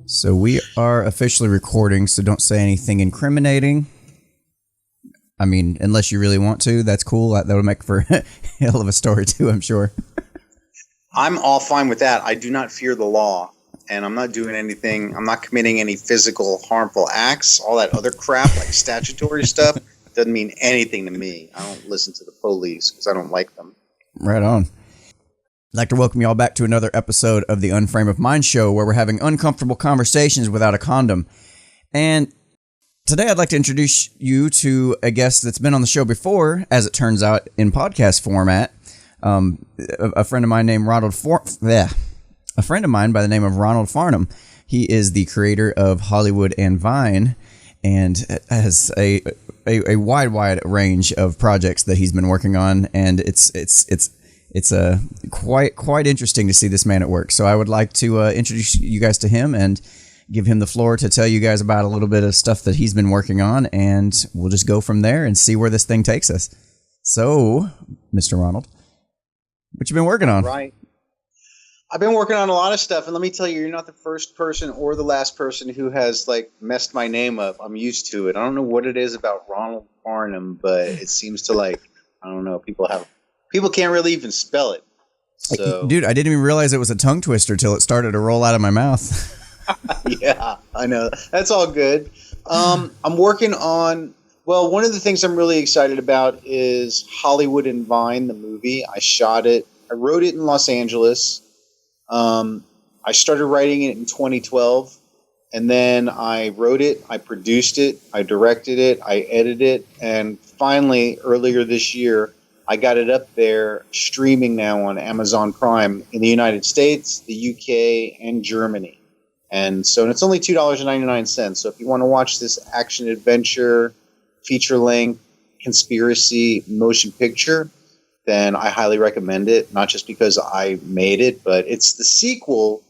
So we are officially recording, so don't say anything incriminating. I mean, unless you really want to, that's cool. That would make for a hell of a story too, I'm sure. I'm all fine with that. I do not fear the law, and I'm not doing anything. I'm not committing any physical harmful acts. All that other crap, like statutory stuff, doesn't mean anything to me. I don't listen to the police because I don't like them. Right on. I'd like to welcome you all back to another episode of the Unframe of Mind show, where we're having uncomfortable conversations without a condom. And today I'd like to introduce you to a guest that's been on the show before, as it turns out, in podcast format. A friend of mine named a friend of mine by the name of Ronald Farnham. He is the creator of Hollywood and Vine, and has a wide range of projects that he's been working on, and it's quite interesting to see this man at work. So I would like to introduce you guys to him and give him the floor to tell you guys about a little bit of stuff that he's been working on, and we'll just go from there and see where this thing takes us. So, Mr. Ronald, what you been working on? Right. I've been working on a lot of stuff, and let me tell you, you're not the first person or the last person who has messed my name up. I'm used to it. I don't know what it is about Ronald Farnham, but it seems to I don't know, people can't really even spell it. So, dude, I didn't even realize it was a tongue twister till it started to roll out of my mouth. Yeah, I know. That's all good. I'm working on, one of the things I'm really excited about is Hollywood and Vine, the movie. I shot it. I wrote it in Los Angeles. I started writing it in 2012, and then I wrote it, I produced it, I directed it, I edited it, and finally, earlier this year, I got it up there streaming now on Amazon Prime in the United States, the UK, and Germany. And so it's only $2.99. So if you want to watch this action-adventure, feature-length, conspiracy motion picture, then I highly recommend it. Not just because I made it, but it's the sequel.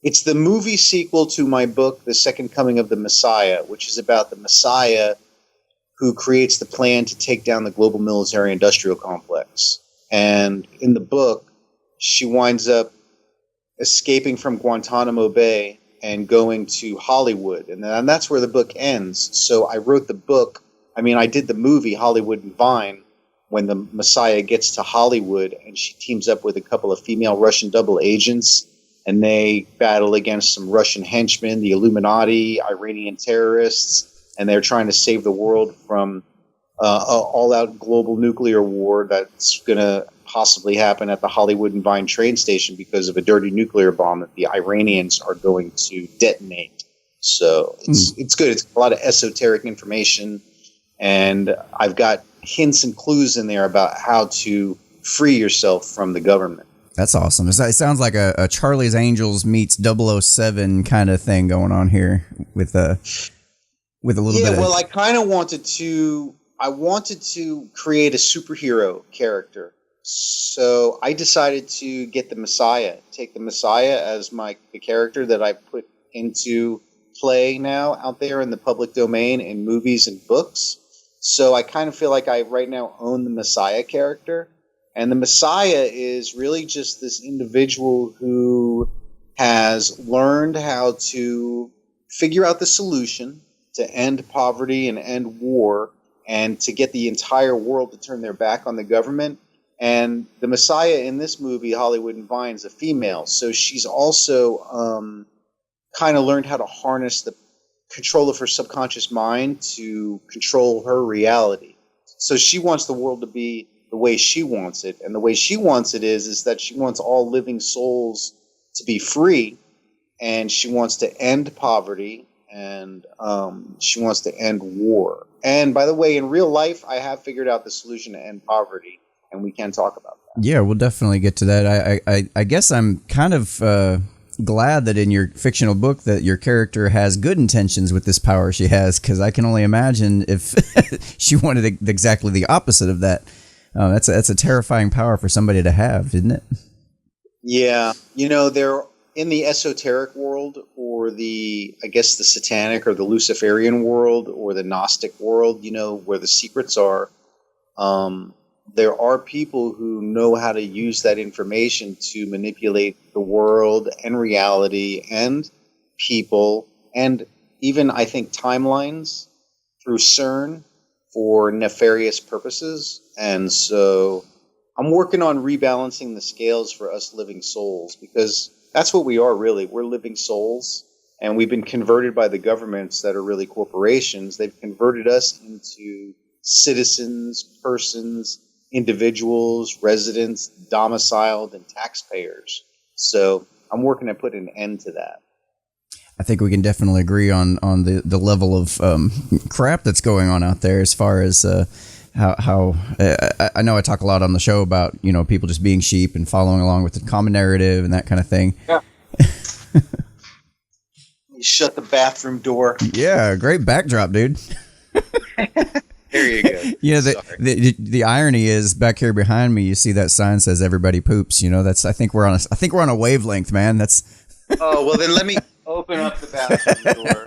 It's the movie sequel to my book, The Second Coming of the Messiah, which is about the Messiah who creates the plan to take down the global military-industrial complex. And in the book, she winds up escaping from Guantanamo Bay and going to Hollywood. And that's where the book ends. So I wrote the book. I did the movie Hollywood and Vine when the Messiah gets to Hollywood, and she teams up with a couple of female Russian double agents, and they battle against some Russian henchmen, the Illuminati, Iranian terrorists, and they're trying to save the world from all-out global nuclear war that's going to possibly happen at the Hollywood and Vine train station because of a dirty nuclear bomb that the Iranians are going to detonate. So it's good. It's a lot of esoteric information, and I've got hints and clues in there about how to free yourself from the government. That's awesome. It sounds like a Charlie's Angels meets 007 kind of thing going on here with a little bit of... Yeah, well, I kind of wanted to create a superhero character. So I decided to get the Messiah, take the Messiah as the character that I put into play now out there in the public domain in movies and books. So I kind of feel like I right now own the Messiah character. And the Messiah is really just this individual who has learned how to figure out the solution to end poverty and end war and to get the entire world to turn their back on the government. And the Messiah in this movie, Hollywood and Vine, is a female. So she's also kind of learned how to harness the control of her subconscious mind to control her reality. So she wants the world to be the way she wants it. And the way she wants it is that she wants all living souls to be free. And she wants to end poverty. And she wants to end war. And by the way, in real life, I have figured out the solution to end poverty. And we can talk about that. Yeah, we'll definitely get to that. I guess I'm kind of glad that in your fictional book that your character has good intentions with this power she has, because I can only imagine if she wanted exactly the opposite of that. That's a terrifying power for somebody to have, isn't it? Yeah. They're in the esoteric world, or the satanic or the Luciferian world, or the Gnostic world, where the secrets are. there are people who know how to use that information to manipulate the world and reality and people and even, I think, timelines through CERN for nefarious purposes. And so I'm working on rebalancing the scales for us living souls, because that's what we are, really. We're living souls, and we've been converted by the governments that are really corporations. They've converted us into citizens, persons, individuals, residents, domiciled, and taxpayers. So I'm working to put an end to that. I think we can definitely agree on the level of crap that's going on out there, as far as how I know I talk a lot on the show about, you know, people just being sheep and following along with the common narrative and that kind of thing. Yeah. You shut the bathroom door. Yeah, great backdrop, dude. There you go. You know, the irony is, back here behind me, you see that sign says "Everybody poops." You know, that's I think we're on a wavelength, man. That's. Oh, well, then let me open up the bathroom door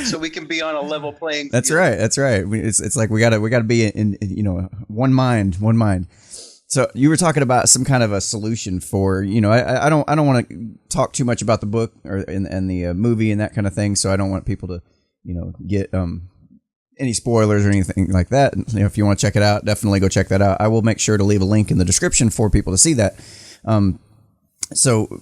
so we can be on a level playing field. That's right. That's right. It's like we gotta be in you know, one mind. So you were talking about some kind of a solution for, you know, I don't want to talk too much about the book and the movie and that kind of thing. So I don't want people to, you know, get any spoilers or anything like that. You know, if you want to check it out, definitely go check that out. I will make sure to leave a link in the description for people to see that. So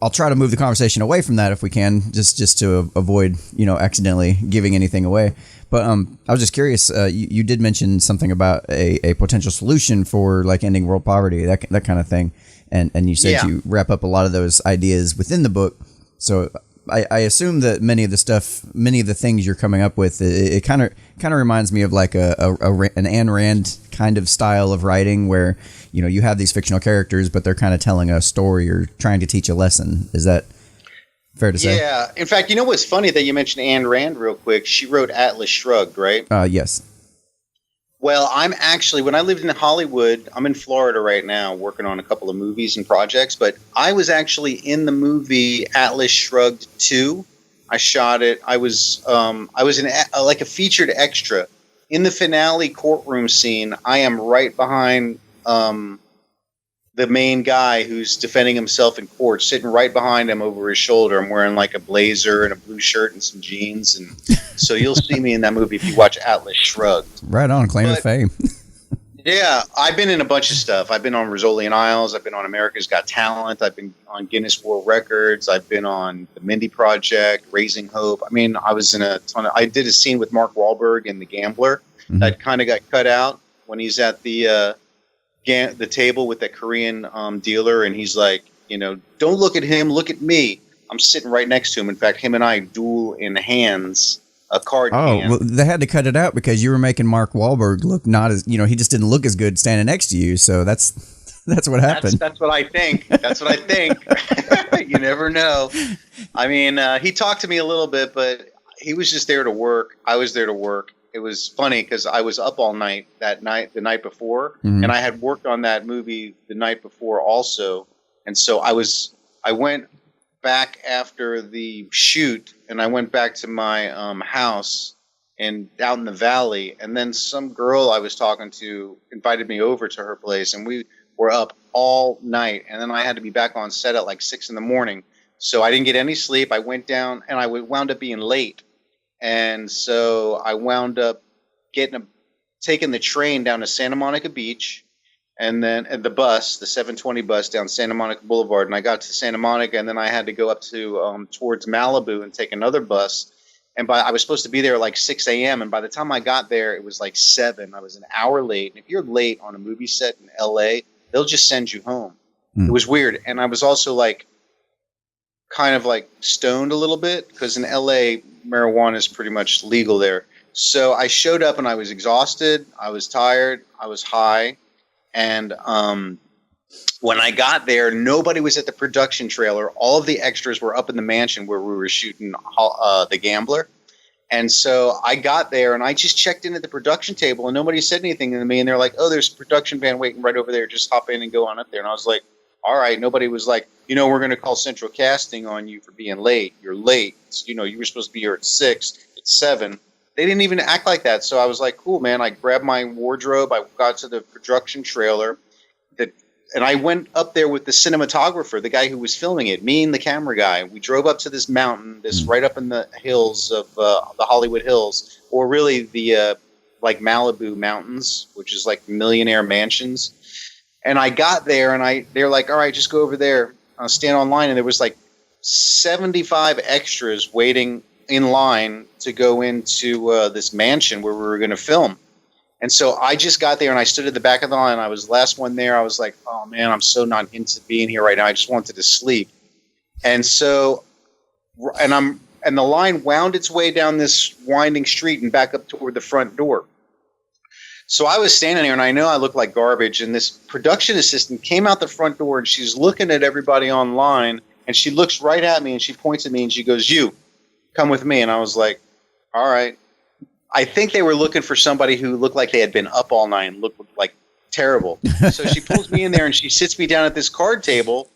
I'll try to move the conversation away from that if we can, just to avoid, you know, accidentally giving anything away. But I was just curious. You did mention something about a potential solution for like ending world poverty, that kind of thing, and you said you wrap up a lot of those ideas within the book. So I assume that many of the things you're coming up with, it kind of reminds me of like an Ayn Rand kind of style of writing, where, you know, you have these fictional characters, but they're kind of telling a story or trying to teach a lesson. Is that fair to say? Yeah. In fact, you know what's funny that you mentioned Ayn Rand real quick? She wrote Atlas Shrugged, right? Yes. Well, I'm actually, when I lived in Hollywood, I'm in Florida right now working on a couple of movies and projects, but I was actually in the movie Atlas Shrugged 2. I shot it. I was in like a featured extra. In the finale courtroom scene, I am right behind the main guy who's defending himself in court, sitting right behind him over his shoulder. I'm wearing like a blazer and a blue shirt and some jeans. And so you'll see me in that movie if you watch Atlas Shrugged. Right on, claim to fame. Yeah, I've been in a bunch of stuff. I've been on Rizzolian Isles. I've been on America's Got Talent. I've been on Guinness World Records. I've been on the Mindy Project, Raising Hope. I mean, I was in a ton of, I did a scene with Mark Wahlberg in The Gambler that kind of got cut out when he's at the table with that Korean dealer, and he's like, you know, don't look at him, look at me. I'm sitting right next to him. In fact, him and I duel in hands. A card can. Well, they had to cut it out because you were making Mark Wahlberg look not as, you know, he just didn't look as good standing next to you. So that's what happened. That's what I think. That's what I think. You never know. I mean, he talked to me a little bit, but he was just there to work. I was there to work. It was funny because I was up all night the night before, and I had worked on that movie the night before also. And so I went back after the shoot, and I went back to my house and out in the valley, and then some girl I was talking to invited me over to her place, and we were up all night, and then I had to be back on set at like 6 a.m. So I didn't get any sleep. I went down, and I wound up being late, and so I wound up taking the train down to Santa Monica Beach, and then the 720 bus down Santa Monica Boulevard. And I got to Santa Monica, and then I had to go up to towards Malibu and take another bus. And I was supposed to be there like 6 a.m. And by the time I got there, it was like 7. I was an hour late. And if you're late on a movie set in L.A., they'll just send you home. It was weird. And I was also like kind of like stoned a little bit, because in L.A., marijuana is pretty much legal there. So I showed up, and I was exhausted. I was tired. I was high. And when I got there, nobody was at the production trailer. All of the extras were up in the mansion where we were shooting The Gambler. And so I got there, and I just checked in at the production table, and nobody said anything to me. And they're like, oh, there's a production van waiting right over there. Just hop in and go on up there. And I was like, all right. Nobody was like, you know, we're going to call Central Casting on you for being late. You're late. You know, you were supposed to be here at 6. It's 7. they didn't even act like that. So I was like, cool, man. I grabbed my wardrobe. I got to the production trailer. And I went up there with the cinematographer, the guy who was filming it, me and the camera guy. We drove up to this mountain, right up in the hills of the Hollywood Hills, or really the like Malibu Mountains, which is like millionaire mansions. And I got there, and they're like, all right, just go over there, stand online. And there was like 75 extras waiting in line to go into this mansion where we were going to film. And so I just got there, and I stood at the back of the line. I was the last one there. I was like, oh, man, I'm so not into being here right now. I just wanted to sleep. And so and the line wound its way down this winding street and back up toward the front door. So I was standing there, and I know I looked like garbage. And this production assistant came out the front door, and she's looking at everybody online. And she looks right at me, and she points at me, and she goes, you, come with me. And I was like, all right. I think they were looking for somebody who looked like they had been up all night and looked like terrible. So she pulls me in there, and she sits me down at this card table.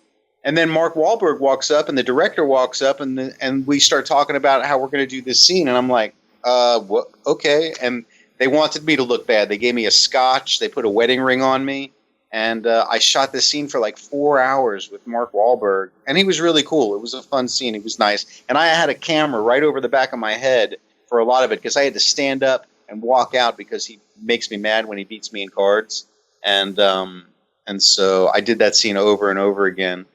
And then Mark Wahlberg walks up, and the director walks up, and we start talking about how we're going to do this scene. And I'm like, what? Okay. And they wanted me to look bad. They gave me a scotch. They put a wedding ring on me. And I shot this scene for like 4 hours with Mark Wahlberg. And he was really cool. It was a fun scene. He was nice. And I had a camera right over the back of my head for a lot of it, because I had to stand up and walk out because he makes me mad when he beats me in cards. And so I did that scene over and over again.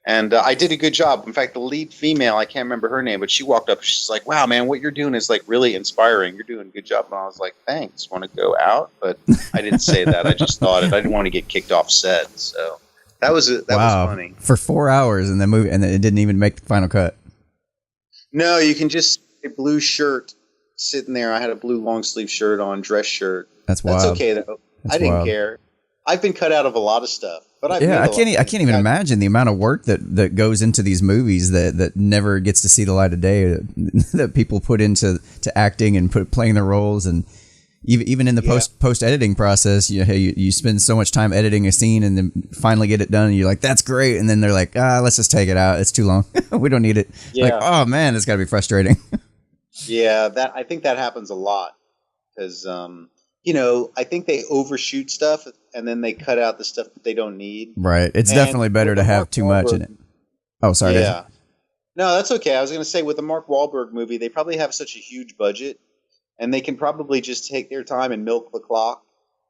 And I did a good job. In fact, the lead female, I can't remember her name, but she walked up. She's like, wow, man, what you're doing is like really inspiring. You're doing a good job. And I was like, thanks. Want to go out? But I didn't say that. I just thought it. I didn't want to get kicked off set. So that was funny. For 4 hours in the movie, and it didn't even make the final cut. No, you can just a blue shirt sitting there. I had a blue long sleeve shirt on, dress shirt. That's wild. That's okay though. I didn't care. I've been cut out of a lot of stuff, but I can't even imagine the amount of work that goes into these movies that never gets to see the light of day, that people put into acting and playing their roles, and even in the post editing process. You spend so much time editing a scene, and then finally get it done, and you're like, that's great, and then they're like, let's just take it out. It's too long. We don't need it. Yeah. Like, oh man, it's got to be frustrating. Yeah, I think that happens a lot because, I think they overshoot stuff and then they cut out the stuff that they don't need. Right. It's definitely better to have too much in it. Oh, sorry. Yeah. No, that's okay. I was going to say with the Mark Wahlberg movie, they probably have such a huge budget, and they can probably just take their time and milk the clock.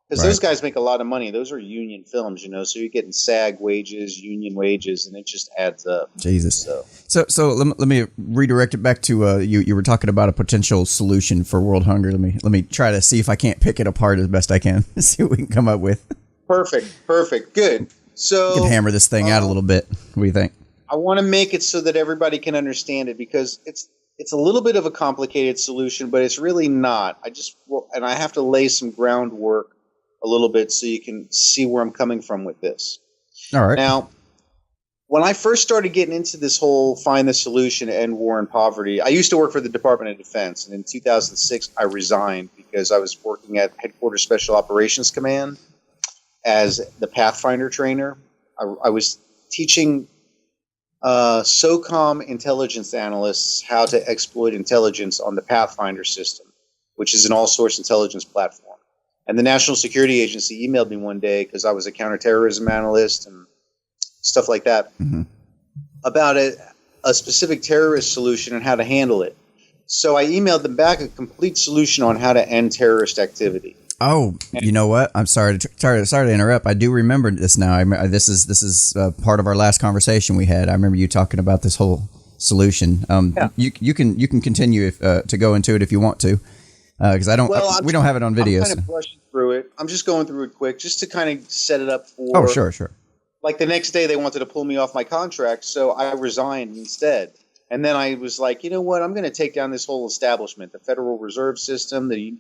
Because those guys make a lot of money. Those are union films, so you're getting SAG wages, union wages, and it just adds up. Jesus. So let me redirect it back to you were talking about a potential solution for world hunger. Let me try to see if I can't pick it apart as best I can. See what we can come up with. Perfect. Good. So we can hammer this thing out a little bit. What do you think? I want to make it so that everybody can understand it, because it's a little bit of a complicated solution, but it's really not. I have to lay some groundwork a little bit so you can see where I'm coming from with this. All right. Now, when I first started getting into this whole find the solution to end war and poverty, I used to work for the Department of Defense. And in 2006, I resigned because I was working at Headquarters Special Operations Command as the Pathfinder trainer. I was teaching SOCOM intelligence analysts how to exploit intelligence on the Pathfinder system, which is an all-source intelligence platform. And the National Security Agency emailed me one day, because I was a counterterrorism analyst and stuff like that, about a specific terrorist solution and how to handle it. So I emailed them back a complete solution on how to end terrorist activity. Oh, you know what? I'm sorry to interrupt. I do remember this now. This is part of our last conversation we had. I remember you talking about this whole solution. You can continue to go into it if you want to. Because we don't have it on video. I'm kind of brushing through it. I'm just going through it quick, just to kind of set it up for. Oh, sure. Like the next day, they wanted to pull me off my contract, so I resigned instead. And then I was like, you know what? I'm going to take down this whole establishment: the Federal Reserve System, the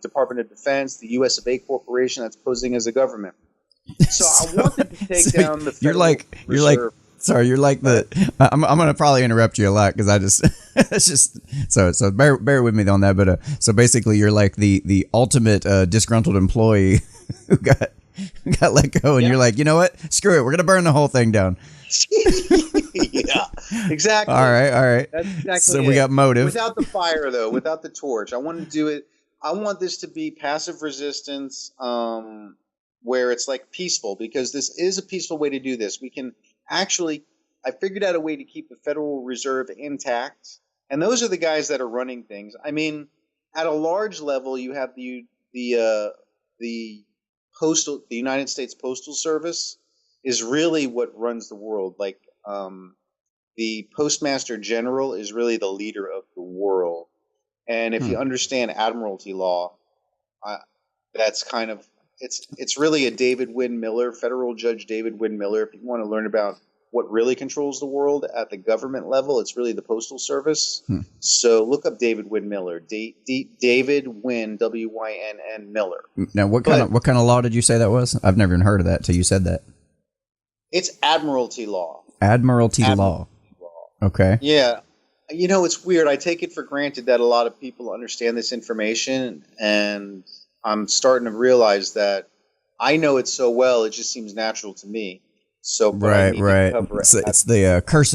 Department of Defense, the U.S. of A. Corporation that's posing as a government. So I wanted to take down the Federal Reserve. Sorry, you're like I'm gonna probably interrupt you a lot, because I just it's just so bear with me on that. But so basically, you're like the ultimate disgruntled employee who got let go, and you're like, you know what? Screw it, we're gonna burn the whole thing down. Yeah, Exactly. All right. That's exactly So it. we got motive. Without the fire, though, without the torch. I want to do it. I want this to be passive resistance, where it's like peaceful, because this is a peaceful way to do this. We can actually. I figured out a way to keep the Federal Reserve intact, and those are the guys that are running things. I mean, at a large level, you have the United States Postal Service is really what runs the world. Like, the Postmaster General is really the leader of the world. And if you understand Admiralty law, that's kind of it's really a David Wynn Miller, federal judge David Wynn Miller. If you want to learn about what really controls the world at the government level, it's really the Postal Service. So look up David Wynn Miller, David Wynn, Wynn Miller. Now, what kind of law did you say that was? I've never even heard of that till you said that. It's Admiralty law. Admiralty law. Okay. Yeah. You know, it's weird. I take it for granted that a lot of people understand this information, and I'm starting to realize that I know it so well, it just seems natural to me. So, right. It's the curse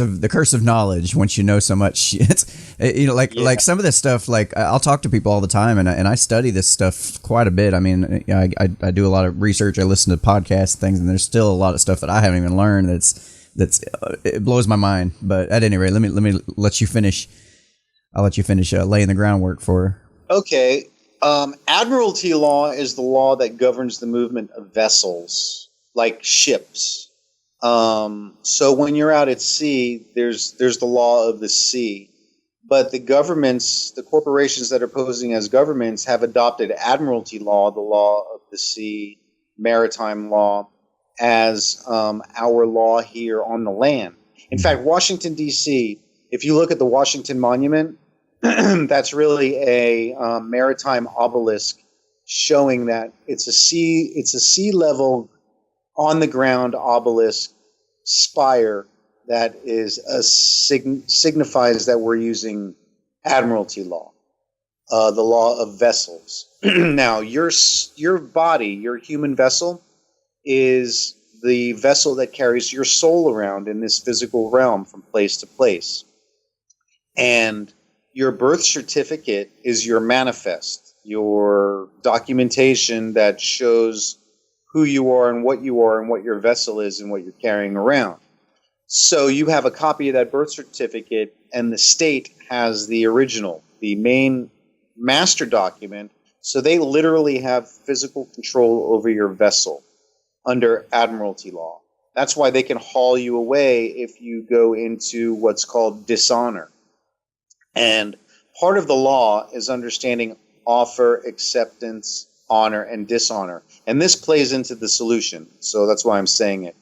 of knowledge. Once you know so much, it's like some of this stuff. Like, I'll talk to people all the time, and I study this stuff quite a bit. I mean, I do a lot of research. I listen to podcasts, things, and there's still a lot of stuff that I haven't even learned. It blows my mind. But at any rate, let me let you finish. I'll let you finish laying the groundwork for. Okay. Admiralty law is the law that governs the movement of vessels, like ships. So when you're out at sea, there's the law of the sea. But the governments, the corporations that are posing as governments, have adopted Admiralty law, the law of the sea, maritime law, as our law here on the land. In fact, Washington, D.C., if you look at the Washington Monument, that's really a maritime obelisk showing that it's a sea level on the ground obelisk spire that is signifies that we're using Admiralty law, the law of vessels. Now, your body, your human vessel, is the vessel that carries your soul around in this physical realm from place to place. And your birth certificate is your manifest, your documentation that shows who you are and what your vessel is and what you're carrying around. So you have a copy of that birth certificate, and the state has the original, the main master document. So they literally have physical control over your vessel under Admiralty law. That's why they can haul you away if you go into what's called dishonor. And part of the law is understanding offer, acceptance, honor, and dishonor. And this plays into the solution. So that's why I'm saying it.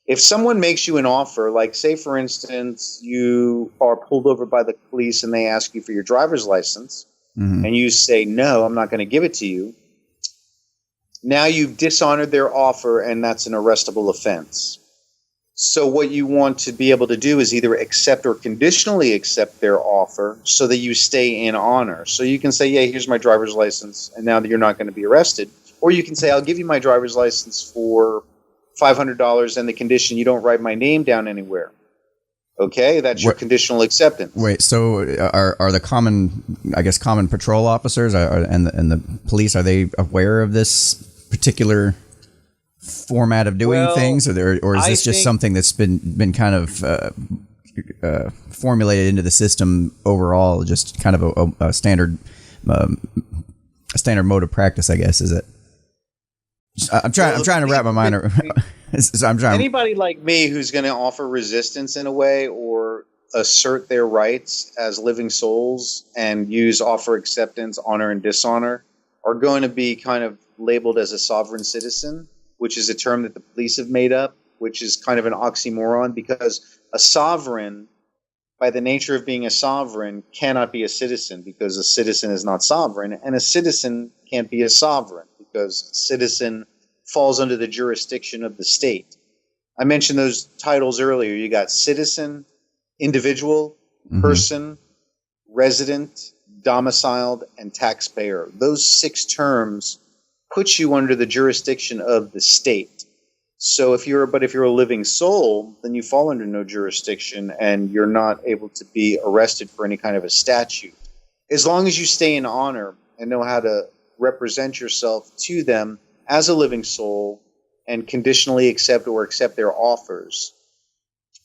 If someone makes you an offer, like say, for instance, you are pulled over by the police and they ask you for your driver's license, and you say, no, I'm not going to give it to you. Now you've dishonored their offer, and that's an arrestable offense. So what you want to be able to do is either accept or conditionally accept their offer so that you stay in honor. So you can say, yeah, here's my driver's license, and now that you're not going to be arrested. Or you can say, I'll give you my driver's license for $500 and the condition you don't write my name down anywhere. Okay, that's your conditional acceptance. Wait, so are the common patrol officers and the police, are they aware of this particular format of doing things, or is this just something that's been kind of formulated into the system overall, just kind of a standard mode of practice, I guess? Is it? I'm trying to wrap my mind around. Anybody like me who's going to offer resistance in a way or assert their rights as living souls and use offer acceptance, honor, and dishonor are going to be kind of labeled as a sovereign citizen, which is a term that the police have made up, which is kind of an oxymoron, because a sovereign, by the nature of being a sovereign, cannot be a citizen, because a citizen is not sovereign, and a citizen can't be a sovereign because a citizen falls under the jurisdiction of the state. I mentioned those titles earlier. You got citizen, individual, person, resident, domiciled, and taxpayer. Those 6 terms put you under the jurisdiction of the state. So if you're a living soul, then you fall under no jurisdiction and you're not able to be arrested for any kind of a statute. As long as you stay in honor and know how to represent yourself to them as a living soul and conditionally accept their offers.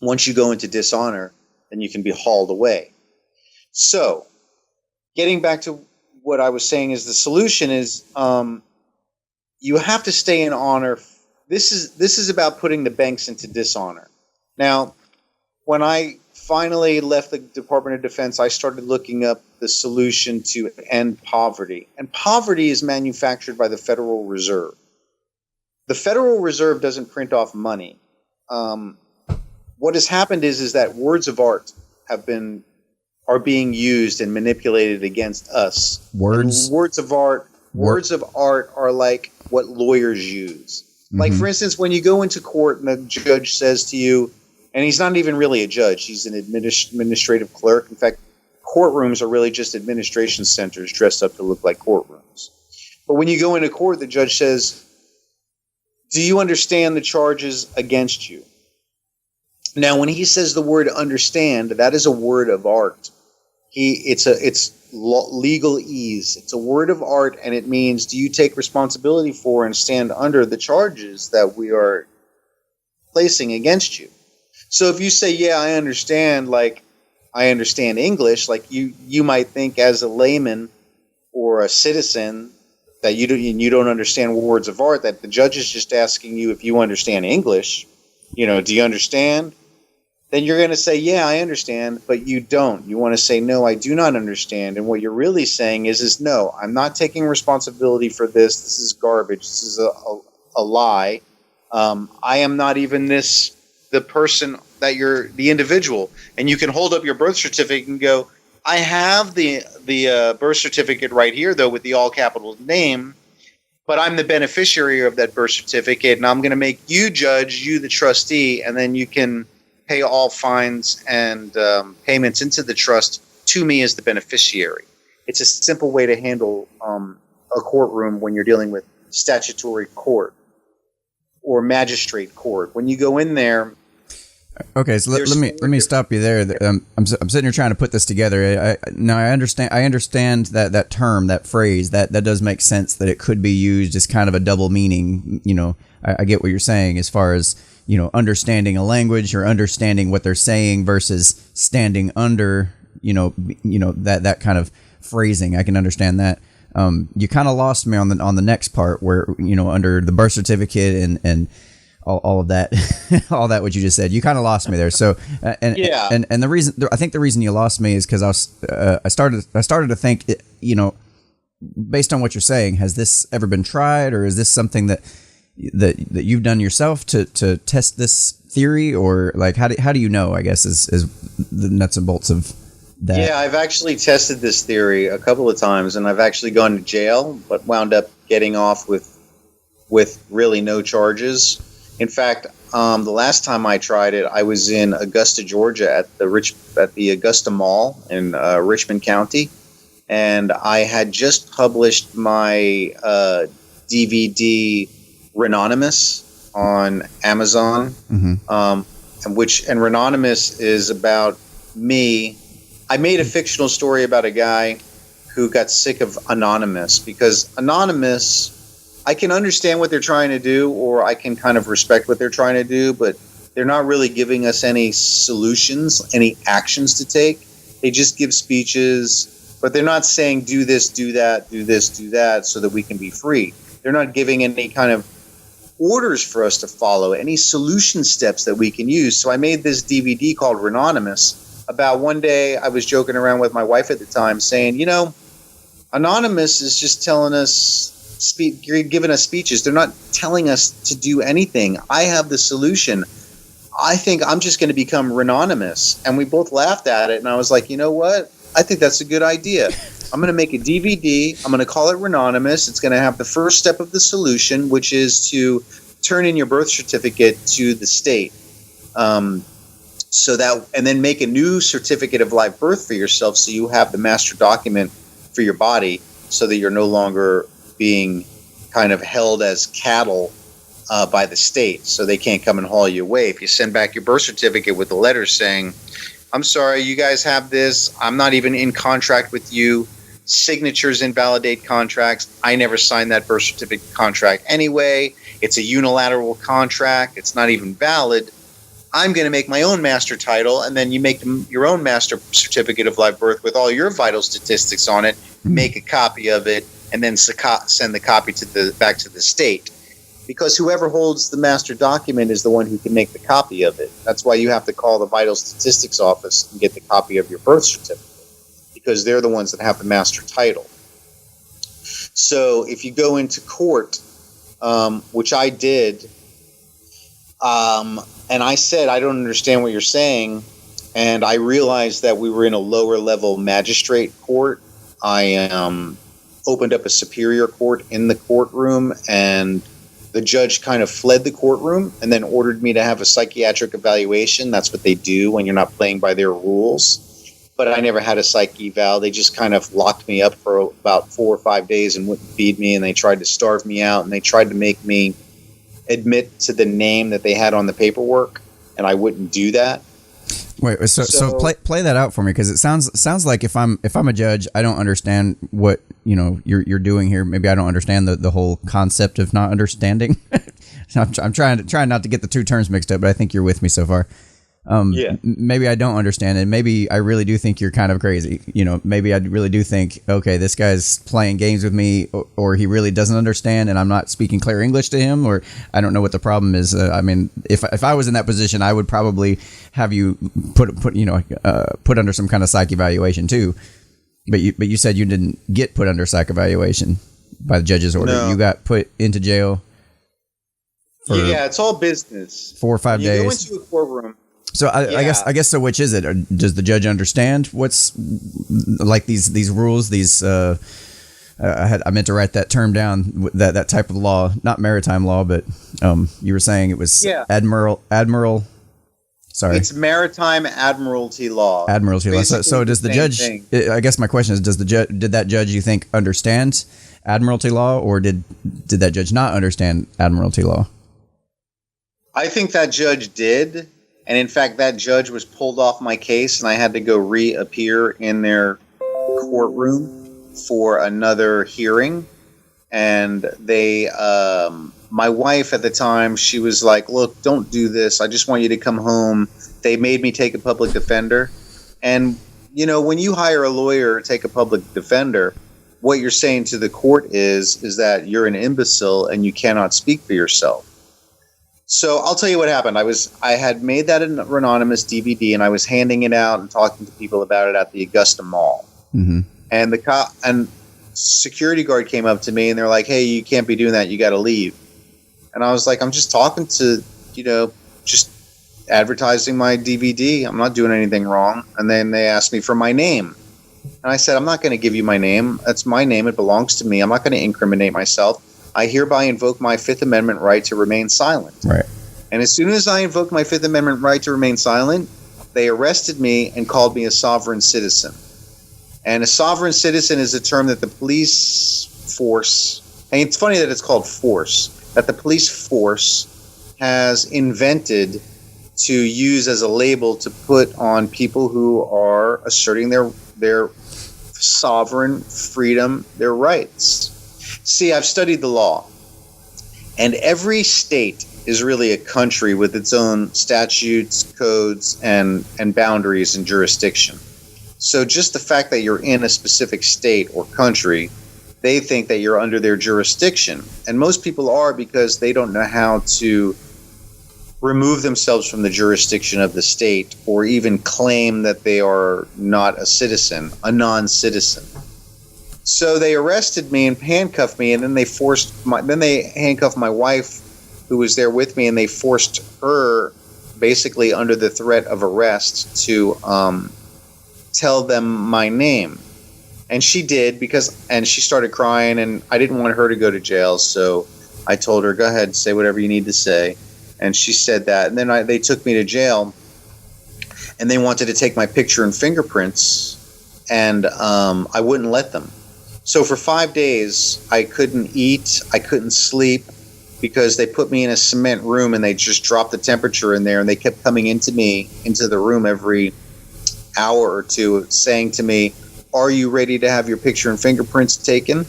Once you go into dishonor, then you can be hauled away. So, getting back to what I was saying is the solution is you have to stay in honor. This is about putting the banks into dishonor. Now, when I finally left the Department of Defense, I started looking up the solution to end poverty. And poverty is manufactured by the Federal Reserve. The Federal Reserve doesn't print off money. What has happened is that words of art are being used and manipulated against us. Words of art are like what lawyers use. Mm-hmm. Like, for instance, when you go into court and the judge says to you, and he's not even really a judge, he's an administrative clerk. In fact, courtrooms are really just administration centers dressed up to look like courtrooms. But when you go into court, the judge says, "Do you understand the charges against you?" Now, when he says the word "understand," that is a word of art. It's legalese. It's a word of art, and it means, do you take responsibility for and stand under the charges that we are placing against you? So if you say, "Yeah, I understand," like I understand English, like you might think as a layman or a citizen that you don't understand words of art, that the judge is just asking you if you understand English. Do you understand? Then you're going to say, "Yeah, I understand," but you don't. You want to say, "No, I do not understand." And what you're really saying is "No, I'm not taking responsibility for this. This is garbage. This is a lie. I am not even the person that you're the individual." And you can hold up your birth certificate and go, "I have the birth certificate right here, though, with the all capital name, but I'm the beneficiary of that birth certificate, and I'm going to make you judge, you the trustee, and then you can pay all fines and payments into the trust to me as the beneficiary." It's a simple way to handle a courtroom when you're dealing with statutory court or magistrate court. When you go in there. Okay, so let me stop you there. I'm sitting here trying to put this together. I understand that term, that phrase. That does make sense. That it could be used as kind of a double meaning. I get what you're saying as far as understanding a language or understanding what they're saying versus standing under. That kind of phrasing. I can understand that. You kind of lost me on the next part where under the birth certificate and all of that, all that what you just said, you kind of lost me there. So and the reason I think the reason you lost me is because I started to think, based on what you're saying, has this ever been tried, or is this something that you've done yourself to test this theory, or like how do you know? I guess is the nuts and bolts of that. Yeah, I've actually tested this theory a couple of times, and I've actually gone to jail, but wound up getting off with really no charges. In fact, the last time I tried it, I was in Augusta, Georgia, at the Augusta Mall in Richmond County, and I had just published my DVD Renonymous on Amazon, and Renonymous is about me. I made a fictional story about a guy who got sick of Anonymous, because Anonymous, I can understand what they're trying to do, or I can kind of respect what they're trying to do, but they're not really giving us any solutions, any actions to take. They just give speeches, but they're not saying do this, do that, do this, do that, so that we can be free. They're not giving any kind of orders for us to follow, any solution steps that we can use. So I made this DVD called Renonymous. About one day, I was joking around with my wife at the time, saying, Anonymous is just telling us, giving us speeches. They're not telling us to do anything. I have the solution. I think I'm just going to become Renonymous. And we both laughed at it. And I was like, you know what? I think that's a good idea. I'm going to make a DVD. I'm going to call it Renonymous. It's going to have the first step of the solution, which is to turn in your birth certificate to the state. And then make a new certificate of live birth for yourself, so you have the master document for your body, so that you're no longer being kind of held as cattle by the state, so they can't come and haul you away. If you send back your birth certificate with a letter saying, I'm sorry, you guys have this, I'm not even in contract with you, signatures invalidate contracts, I never signed that birth certificate contract anyway, it's a unilateral contract, it's not even valid, I'm going to make my own master title, and then you make your own master certificate of live birth with all your vital statistics on it, make a copy of it, and then send the copy back to the state. Because whoever holds the master document is the one who can make the copy of it. That's why you have to call the vital statistics office and get the copy of your birth certificate, because they're the ones that have the master title. So if you go into court, which I did, and I said, I don't understand what you're saying, and I realized that we were in a lower level magistrate court. I opened up a superior court in the courtroom, and the judge kind of fled the courtroom and then ordered me to have a psychiatric evaluation. That's what they do when you're not playing by their rules. But I never had a psych eval. They just kind of locked me up for about 4 or 5 days and wouldn't feed me, and they tried to starve me out, and they tried to make me admit to the name that they had on the paperwork, and I wouldn't do that. Wait, so play that out for me, because it sounds like if I'm a judge, I don't understand what you're doing here. Maybe I don't understand the whole concept of not understanding. I'm trying not to get the two terms mixed up, but I think you're with me so far. Maybe I don't understand it. Maybe I really do think you're kind of crazy. Maybe I really do think, okay, this guy's playing games with me, or he really doesn't understand, and I'm not speaking clear English to him, or I don't know what the problem is. I mean, if I was in that position, I would probably have you put under some kind of psych evaluation too. But you said you didn't get put under psych evaluation by the judge's order. No. You got put into jail. Yeah, it's all business. 4 or 5 days. You go into a courtroom. So I guess so. Which is it? Or does the judge understand what's like these rules? I meant to write that term down. That type of law, not maritime law, but you were saying it was admiral. Sorry, it's maritime admiralty law. Admiralty law. So does the judge? Thing. I guess my question is: did that judge, you think, understand admiralty law, or did that judge not understand admiralty law? I think that judge did. And in fact, that judge was pulled off my case, and I had to go reappear in their courtroom for another hearing. And my wife at the time, she was like, look, don't do this. I just want you to come home. They made me take a public defender. And, when you hire a lawyer to take a public defender, what you're saying to the court is that you're an imbecile and you cannot speak for yourself. So I'll tell you what happened. I had made that an anonymous DVD, and I was handing it out and talking to people about it at the Augusta Mall. Mm-hmm. And the security guard came up to me, and they're like, "Hey, you can't be doing that. You got to leave." And I was like, "I'm just talking to, just advertising my DVD. I'm not doing anything wrong." And then they asked me for my name, and I said, "I'm not going to give you my name. That's my name. It belongs to me. I'm not going to incriminate myself. I hereby invoke my Fifth Amendment right to remain silent." Right. And as soon as I invoked my Fifth Amendment right to remain silent, they arrested me and called me a sovereign citizen. And a sovereign citizen is a term that the police force, and it's funny that it's called force, that the police force has invented to use as a label to put on people who are asserting their sovereign freedom, their rights. See, I've studied the law, and every state is really a country with its own statutes, codes, and boundaries and jurisdiction. So just the fact that you're in a specific state or country, they think that you're under their jurisdiction. And most people are, because they don't know how to remove themselves from the jurisdiction of the state, or even claim that they are not a citizen, a non-citizen. So they arrested me and handcuffed me, and then they handcuffed my wife, who was there with me, and they forced her, basically under the threat of arrest, to tell them my name. And she did, and she started crying, and I didn't want her to go to jail, so I told her, go ahead, say whatever you need to say. And she said that, and then they took me to jail, and they wanted to take my picture and fingerprints, and I wouldn't let them. So for 5 days, I couldn't eat, I couldn't sleep, because they put me in a cement room and they just dropped the temperature in there, and they kept coming into the room every hour or two saying to me, "Are you ready to have your picture and fingerprints taken?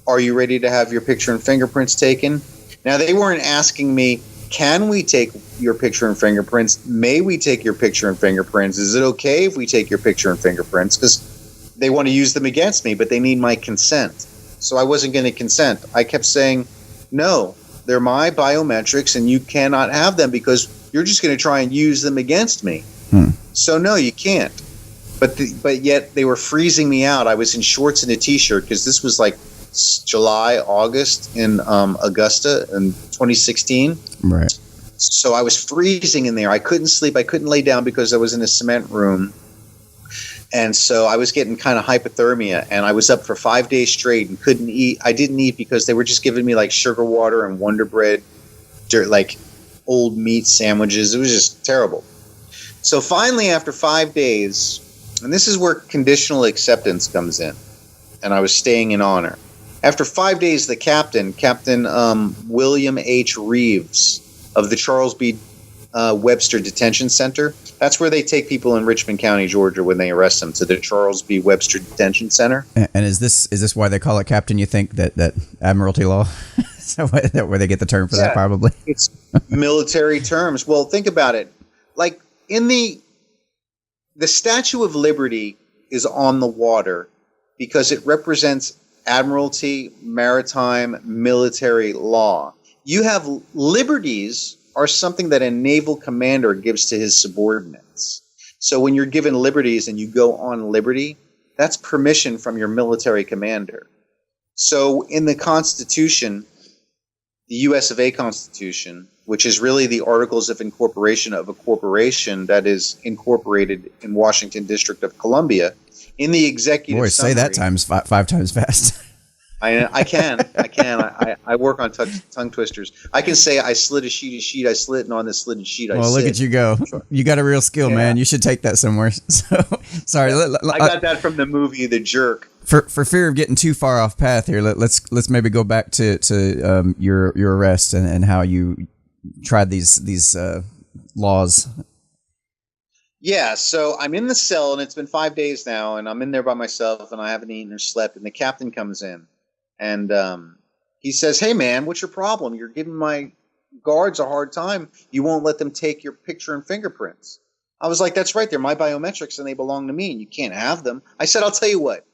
Are you ready to have your picture and fingerprints taken?" Now, they weren't asking me, "Can we take your picture and fingerprints? May we take your picture and fingerprints? Is it okay if we take your picture and fingerprints?" Because they want to use them against me, but they need my consent. So I wasn't going to consent. I kept saying, "No, they're my biometrics and you cannot have them because you're just going to try and use them against me." So no, you can't. But yet they were freezing me out. I was in shorts and a t-shirt because this was like July, August in Augusta in 2016. Right. So I was freezing in there. I couldn't sleep. I couldn't lay down because I was in a cement room. And so I was getting kind of hypothermia, and I was up for 5 days straight and couldn't eat. I didn't eat because they were just giving me like sugar water and Wonder Bread, like old meat sandwiches. It was just terrible. So finally, after 5 days, and this is where conditional acceptance comes in, and I was staying in honor. After 5 days, the Captain William H. Reeves of the Charles B. Webster Detention Center. That's where they take people in Richmond County, Georgia, when they arrest them, to the Charles B. Webster Detention Center. And is this why they call it Captain? You think that Admiralty law? Is that where they get the term for that? Probably. It's military terms. Well, think about it. Like in the Statue of Liberty is on the water because it represents Admiralty, maritime, military law. You have liberties are something that a naval commander gives to his subordinates. So when you're given liberties and you go on liberty, that's permission from your military commander. So in the Constitution, the US of A Constitution, which is really the Articles of Incorporation of a corporation that is incorporated in Washington District of Columbia, in the executive summary, say that times five times fast. I can. I work on tongue twisters. I can say I slid a sheet. I slid, and on this slitted sheet, Well, look at you go. You got a real skill, man. You should take that somewhere. So, sorry. I got that from the movie The Jerk. For fear of getting too far off path here, let's maybe go back to your arrest and how you tried these laws. Yeah, so I'm in the cell, and it's been 5 days now, and I'm in there by myself, and I haven't eaten or slept, and the captain comes in. And he says, "Hey, man, what's your problem? You're giving my guards a hard time. You won't let them take your picture and fingerprints." I was like, "That's right. They're my biometrics, and they belong to me, and you can't have them." I said, "I'll tell you what.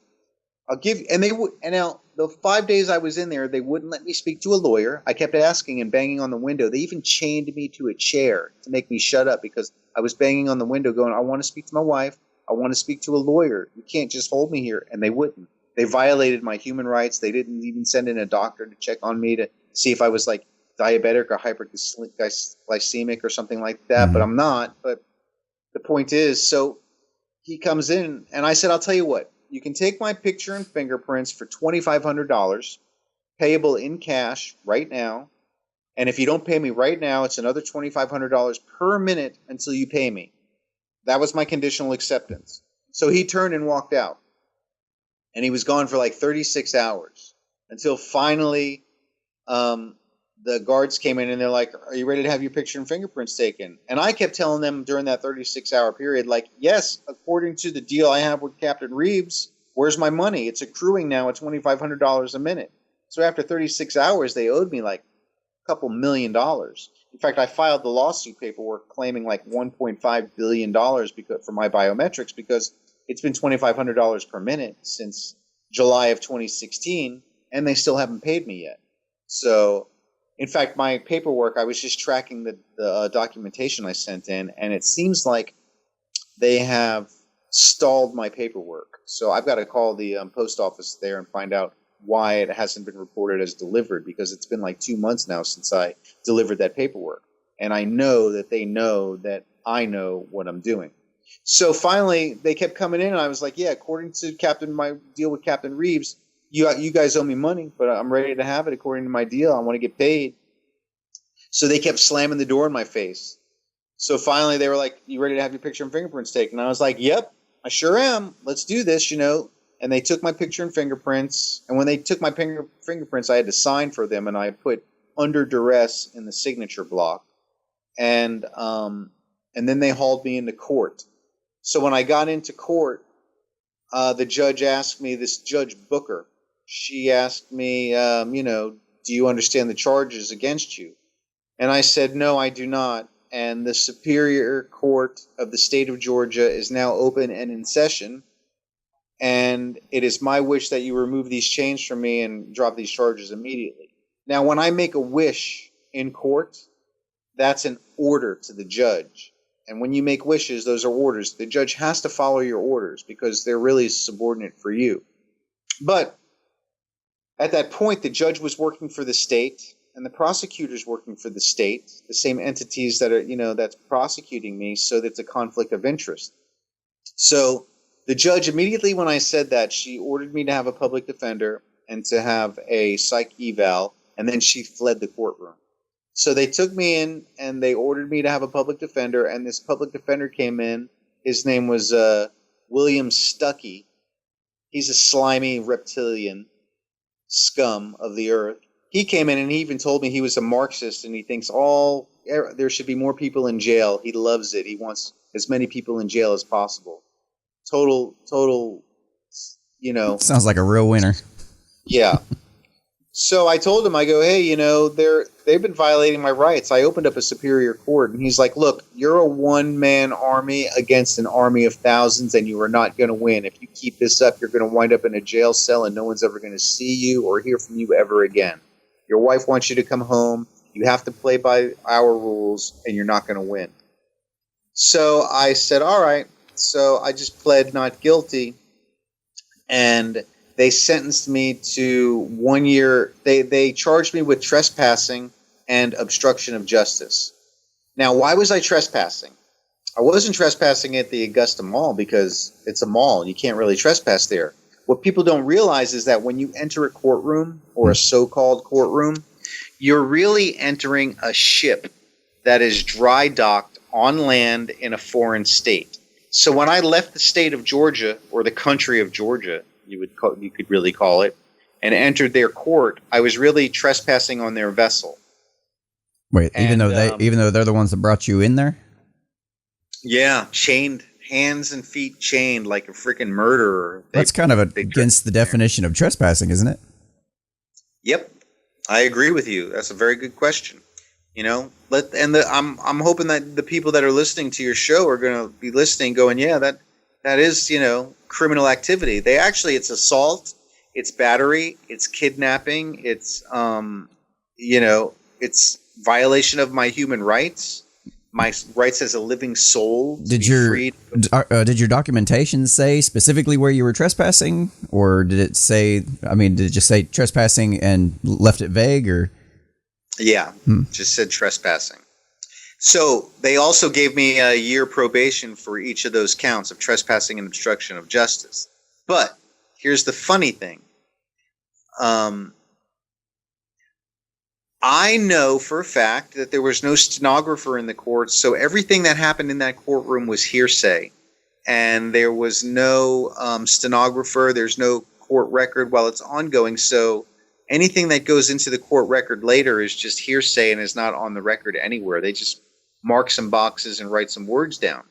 I'll give – and they would – and now the 5 days I was in there, they wouldn't let me speak to a lawyer. I kept asking and banging on the window. They even chained me to a chair to make me shut up because I was banging on the window going, I want to speak to my wife. I want to speak to a lawyer. You can't just hold me here." And they wouldn't. They violated my human rights. They didn't even send in a doctor to check on me to see if I was like diabetic or hyperglycemic or something like that. Mm-hmm. But I'm not. But the point is, so he comes in and I said, "I'll tell you what, you can take my picture and fingerprints for $2,500 payable in cash right now. And if you don't pay me right now, it's another $2,500 per minute until you pay me." That was my conditional acceptance. So he turned and walked out. And he was gone for like 36 hours until finally the guards came in and they're like, "Are you ready to have your picture and fingerprints taken?" And I kept telling them during that 36-hour period, like, "Yes, according to the deal I have with Captain Reeves, where's my money? It's accruing now at $2,500 a minute." So after 36 hours, they owed me like a couple $1 million. In fact, I filed the lawsuit paperwork claiming like $1.5 billion for my biometrics because it's been $2,500 per minute since July of 2016, and they still haven't paid me yet. So, in fact, my paperwork, I was just tracking the documentation I sent in, and it seems like they have stalled my paperwork. So I've got to call the post office there and find out why it hasn't been reported as delivered, because it's been like 2 months now since I delivered that paperwork. And I know that they know that I know what I'm doing. So finally, they kept coming in, and I was like, "Yeah, according to my deal with Captain Reeves, you guys owe me money, but I'm ready to have it according to my deal. I want to get paid." So they kept slamming the door in my face. So finally, they were like, "You ready to have your picture and fingerprints taken?" And I was like, "Yep, I sure am. Let's do this, you know." And they took my picture and fingerprints. And when they took my fingerprints, I had to sign for them, and I put under duress in the signature block, and then they hauled me into court. So when I got into court, the judge asked me, this Judge Booker, she asked me, do you understand the charges against you? And I said, no, I do not. And the Superior Court of the state of Georgia is now open and in session. And it is my wish that you remove these chains from me and drop these charges immediately. Now, when I make a wish in court, that's an order to the judge. And when you make wishes, those are orders. The judge has to follow your orders because they're really subordinate for you. But at that point, the judge was working for the state and the prosecutor's working for the state, the same entities that are, that's prosecuting me, so that's a conflict of interest. So the judge, immediately when I said that, she ordered me to have a public defender and to have a psych eval, and then she fled the courtroom. So they took me in and they ordered me to have a public defender, and this public defender came in. His name was William Stuckey. He's a slimy reptilian scum of the earth. He came in and he even told me he was a Marxist and he thinks there should be more people in jail. He loves it. He wants as many people in jail as possible. Total, Sounds like a real winner. Yeah. So I told him, I go, hey, they've been violating my rights. I opened up a superior court. And he's like, look, you're a one-man army against an army of thousands, and you are not going to win. If you keep this up, you're going to wind up in a jail cell, and no one's ever going to see you or hear from you ever again. Your wife wants you to come home. You have to play by our rules, and you're not going to win. So I said, all right. So I just pled not guilty, and they sentenced me to 1 year. They charged me with trespassing and obstruction of justice. Now, why was I trespassing? I wasn't trespassing at the Augusta Mall because it's a mall. You can't really trespass there. What people don't realize is that when you enter a courtroom or a so-called courtroom, you're really entering a ship that is dry docked on land in a foreign state. So when I left the state of Georgia, or the country of Georgia, you could really call it, and entered their court, I was really trespassing on their vessel. Wait, even though they're the ones that brought you in there? Yeah, chained, hands and feet chained like a freaking murderer. That's kind of against the definition of trespassing, isn't it? Yep, I agree with you. That's a very good question. I'm hoping that the people that are listening to your show are going to be listening, going, yeah, that is, criminal activity. It's assault, it's battery, it's kidnapping, it's it's violation of my human rights, my rights as a living soul. Did your documentation say specifically where you were trespassing, or did it say? Did it just say trespassing and left it vague, or? Yeah, just said trespassing. So they also gave me a year probation for each of those counts of trespassing and obstruction of justice. But here's the funny thing. I know for a fact that there was no stenographer in the court, so everything that happened in that courtroom was hearsay. And there was no stenographer, there's no court record while it's ongoing, so anything that goes into the court record later is just hearsay and is not on the record anywhere. They just mark some boxes and write some words down.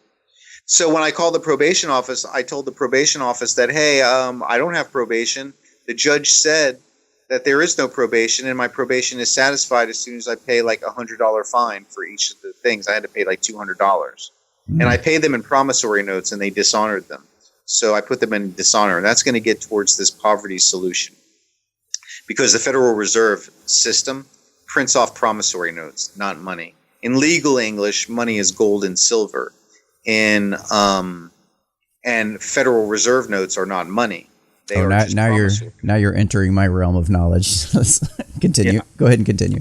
So when I called the probation office, I told the probation office that, hey, I don't have probation. The judge said that there is no probation, and my probation is satisfied as soon as I pay like $100 fine for each of the things. I had to pay like $200. And I paid them in promissory notes, and they dishonored them. So I put them in dishonor, and that's going to get towards this poverty solution. Because the Federal Reserve System prints off promissory notes, not money. In legal English, money is gold and silver. And Federal Reserve notes are not money. They are just promissory. Now you're entering my realm of knowledge. Let's continue. Yeah. Go ahead and continue.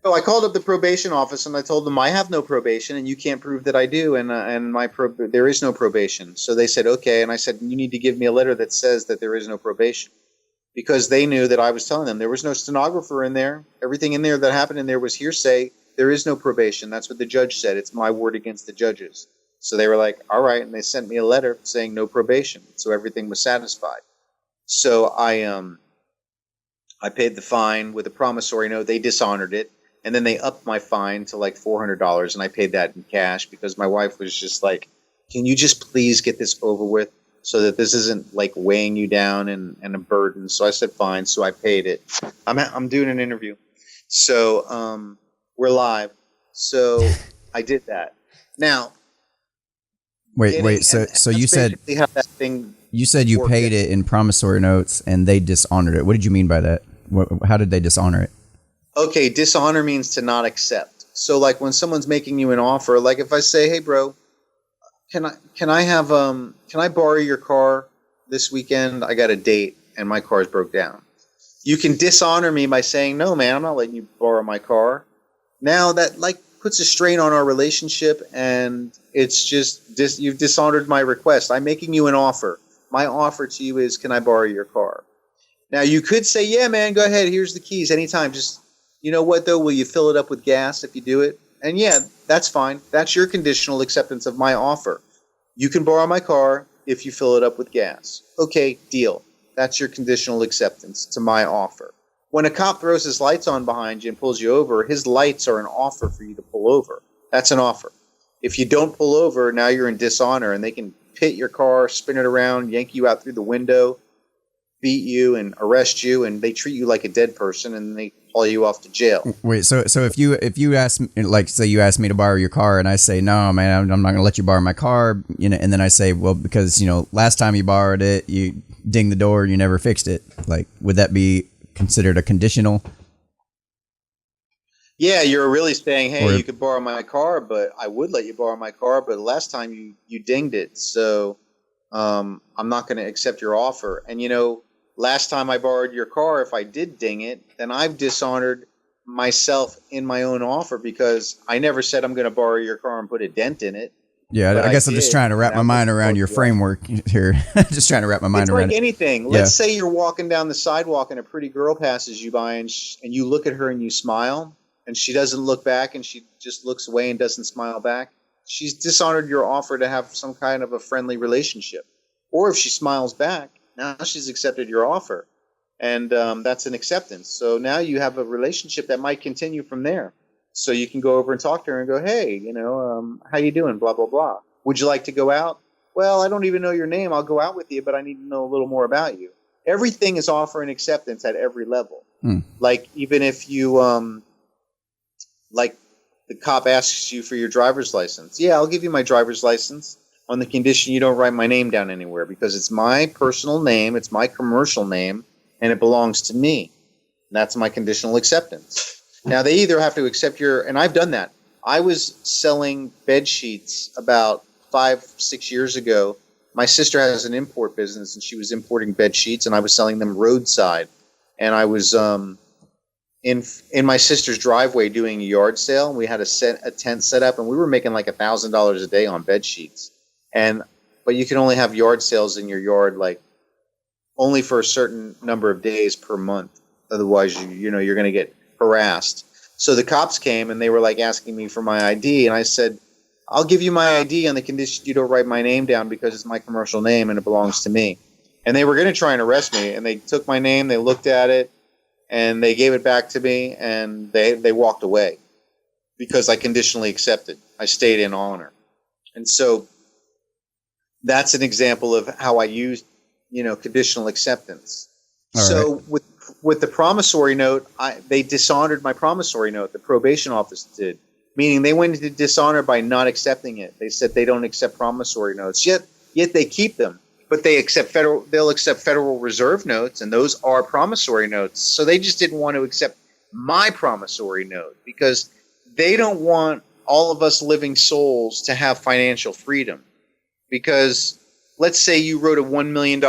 So I called up the probation office and I told them I have no probation and you can't prove that I do, and there is no probation. So they said okay, and I said you need to give me a letter that says that there is no probation. Because they knew that I was telling them there was no stenographer in there. Everything in there that happened in there was hearsay. There is no probation. That's what the judge said. It's my word against the judges. So they were like, all right. And they sent me a letter saying no probation. So everything was satisfied. So I I paid the fine with a promissory note. They dishonored it. And then they upped my fine to like $400. And I paid that in cash because my wife was just like, can you just please get this over with so that this isn't like weighing you down and a burden? So I said, fine. So I paid it. I'm doing an interview. So we're live. So I did that. Now, Wait. So you said how that thing you said you paid it in promissory notes and they dishonored it. What did you mean by that? How did they dishonor it? Okay, dishonor means to not accept. So like when someone's making you an offer, like if I say, "Hey bro, can I borrow your car this weekend? I got a date and my car's broke down." You can dishonor me by saying, "No, man, I'm not letting you borrow my car." Now that like puts a strain on our relationship, and it's just you've dishonored my request. I'm making you an offer. My offer to you is, can I borrow your car? Now you could say, "Yeah, man, go ahead. Here's the keys anytime. Just, you know what though? Will you fill it up with gas if you do it?" And yeah, that's fine. That's your conditional acceptance of my offer. You can borrow my car if you fill it up with gas. Okay, deal. That's your conditional acceptance to my offer. When a cop throws his lights on behind you and pulls you over, his lights are an offer for you to pull over. That's an offer. If you don't pull over, now you're in dishonor, and they can pit your car, spin it around, yank you out through the window, beat you and arrest you, and they treat you like a dead person, and they haul you off to jail. Wait, so if you ask, like, say you ask me to borrow your car, and I say, no, man, I'm not going to let you borrow my car, you know, and then I say, well, because, you know, last time you borrowed it, you dinged the door, you never fixed it. Like, would that be considered a conditional? Yeah, you're really saying, hey, you could borrow my car, but I would let you borrow my car, but last time you dinged it, so I'm not going to accept your offer. And, you know, last time I borrowed your car, if I did ding it, then I've dishonored myself in my own offer because I never said I'm going to borrow your car and put a dent in it. Yeah, I guess I'm just trying to wrap my mind around your framework here. Just trying to wrap my mind around it. It's like anything. Let's say you're walking down the sidewalk and a pretty girl passes you by, and you look at her and you smile, and she doesn't look back and she just looks away and doesn't smile back. She's dishonored your offer to have some kind of a friendly relationship. Or if she smiles back, now she's accepted your offer. And that's an acceptance. So now you have a relationship that might continue from there. So you can go over and talk to her and go, hey, you know, how you doing? Blah, blah, blah. Would you like to go out? Well, I don't even know your name. I'll go out with you, but I need to know a little more about you. Everything is offer and acceptance at every level. Like even if you, like the cop asks you for your driver's license. Yeah, I'll give you my driver's license on the condition you don't write my name down anywhere because it's my personal name, it's my commercial name, and it belongs to me. That's my conditional acceptance. Now, they either have to accept and I've done that. I was selling bed sheets about 5-6 years ago. My sister has an import business, and she was importing bed sheets, and I was selling them roadside. And I was in my sister's driveway doing a yard sale. And we had a tent set up, and we were making like $1,000 a day on bed sheets. But you can only have yard sales in your yard, like only for a certain number of days per month. Otherwise, you're going to get harassed. So the cops came and they were like asking me for my ID, and I said, I'll give you my ID on the condition you don't write my name down because it's my commercial name and it belongs to me. And they were going to try and arrest me, and they took my name, they looked at it, and they gave it back to me, and they walked away because I conditionally accepted. I stayed in honor. And so that's an example of how I used, conditional acceptance. All so right. With the promissory note, they dishonored my promissory note. The probation office did, meaning they went into dishonor by not accepting it. They said they don't accept promissory notes, yet they keep them. But they'll accept Federal Reserve notes, and those are promissory notes. So they just didn't want to accept my promissory note because they don't want all of us living souls to have financial freedom. Because let's say you wrote a $1 million,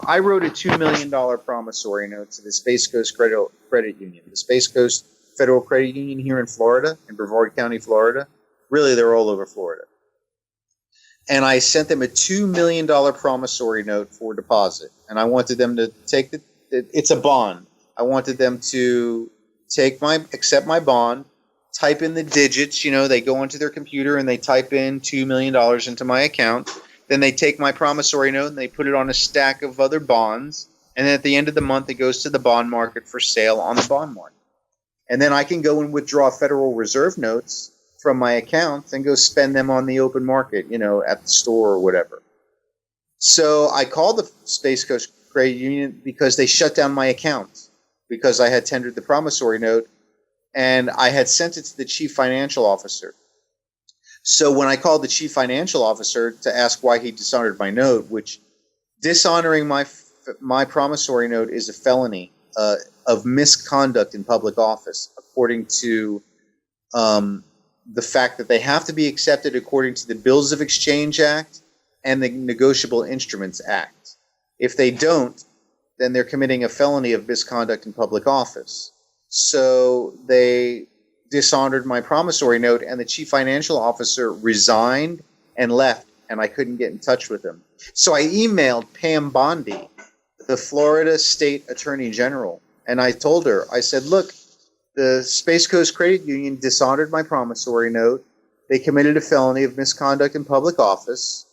I wrote a $2 million promissory note to the Space Coast Credit Union, the Space Coast Federal Credit Union here in Florida, in Brevard County, Florida. Really, they're all over Florida. And I sent them a $2 million promissory note for deposit. And I wanted them to take it's a bond. I wanted them to accept my bond, type in the digits. They go into their computer and they type in $2 million into my account. Then they take my promissory note and they put it on a stack of other bonds. And then at the end of the month, it goes to the bond market for sale on the bond market. And then I can go and withdraw Federal Reserve notes from my account and go spend them on the open market, at the store or whatever. So I called the Space Coast Credit Union because they shut down my account because I had tendered the promissory note and I had sent it to the chief financial officer. So when I called the chief financial officer to ask why he dishonored my note, which dishonoring my promissory note is a felony of misconduct in public office, according to the fact that they have to be accepted according to the Bills of Exchange Act and the Negotiable Instruments Act. If they don't, then they're committing a felony of misconduct in public office. So they dishonored my promissory note, and the chief financial officer resigned and left, and I couldn't get in touch with him. So I emailed Pam Bondi, the Florida State Attorney General, and I told her, I said, look, the Space Coast Credit Union dishonored my promissory note. They committed a felony of misconduct in public office,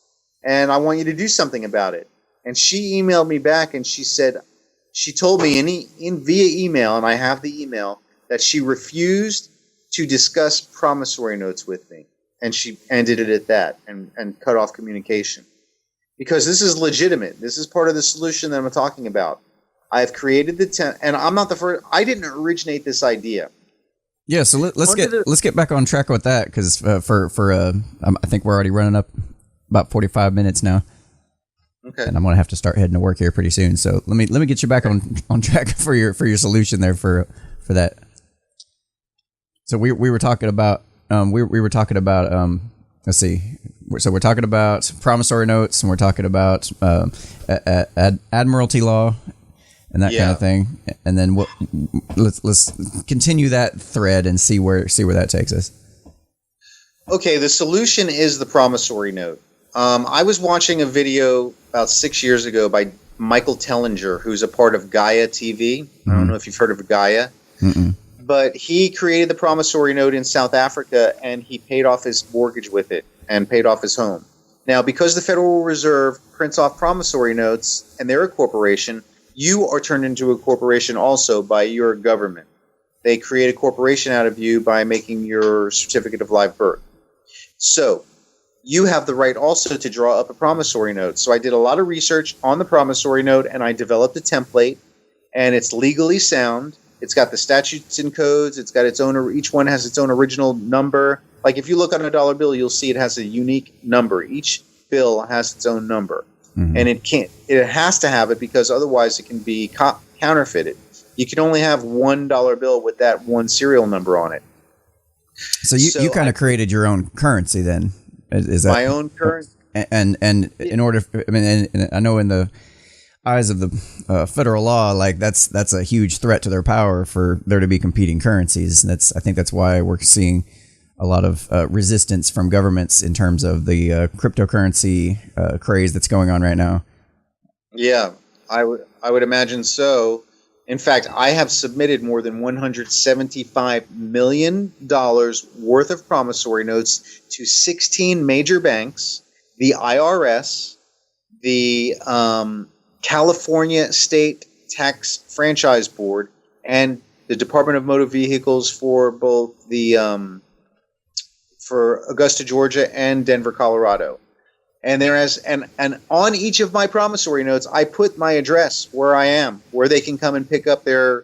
and I want you to do something about it. And she emailed me back, and she said, she told me via email, and I have the email, that she refused to discuss promissory notes with me. And she ended it at that and cut off communication. Because this is legitimate. This is part of the solution that I'm talking about. I've created and I'm not the first. I didn't originate this idea. Yeah, so let's get back on track with that because I think we're already running up about 45 minutes now. Okay. And I'm gonna have to start heading to work here pretty soon. So let me get you back on track for your solution there for that. So we were talking about let's see. So we're talking about promissory notes and we're talking about Admiralty law and that kind of thing. And then let's continue that thread and see where that takes us. Okay, the solution is the promissory note. I was watching a video about 6 years ago by Michael Tellinger, who's a part of Gaia TV. I don't know if you've heard of Gaia. Mm-mm. But he created the promissory note in South Africa, and he paid off his mortgage with it and paid off his home. Now, because the Federal Reserve prints off promissory notes and they're a corporation, you are turned into a corporation also by your government. They create a corporation out of you by making your certificate of live birth. So you have the right also to draw up a promissory note. So I did a lot of research on the promissory note, and I developed a template, and it's legally sound. It's got the statutes and codes. It's got its own. Each one has its own original number. Like if you look on a dollar bill, you'll see it has a unique number. Each bill has its own number, and it has to have it because otherwise it can be counterfeited. You can only have $1 bill with that one serial number on it. So you kind of created your own currency then? Is that my own currency? And in order, and I know in the eyes of the federal law, like that's a huge threat to their power for there to be competing currencies. And I think that's why we're seeing a lot of resistance from governments in terms of the cryptocurrency craze that's going on right now. Yeah, I would imagine so. In fact, I have submitted more than $175 million worth of promissory notes to 16 major banks, the IRS, the California State Tax Franchise Board, and the Department of Motor Vehicles for both the for Augusta, Georgia, and Denver, Colorado. And and on each of my promissory notes, I put my address where I am, where they can come and pick up their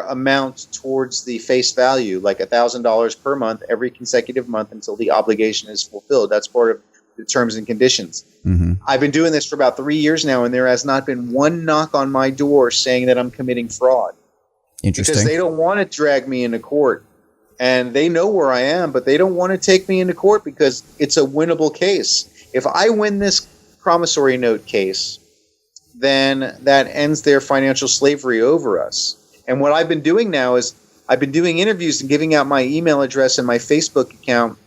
amount towards the face value, like $1,000 per month, every consecutive month until the obligation is fulfilled. That's part of the terms and conditions. Mm-hmm. I've been doing this for about 3 years now, and there has not been one knock on my door saying that I'm committing fraud. Interesting. Because they don't want to drag me into court. And they know where I am, but they don't want to take me into court because it's a winnable case. If I win this promissory note case, then that ends their financial slavery over us. And what I've been doing now is I've been doing interviews and giving out my email address and my Facebook account,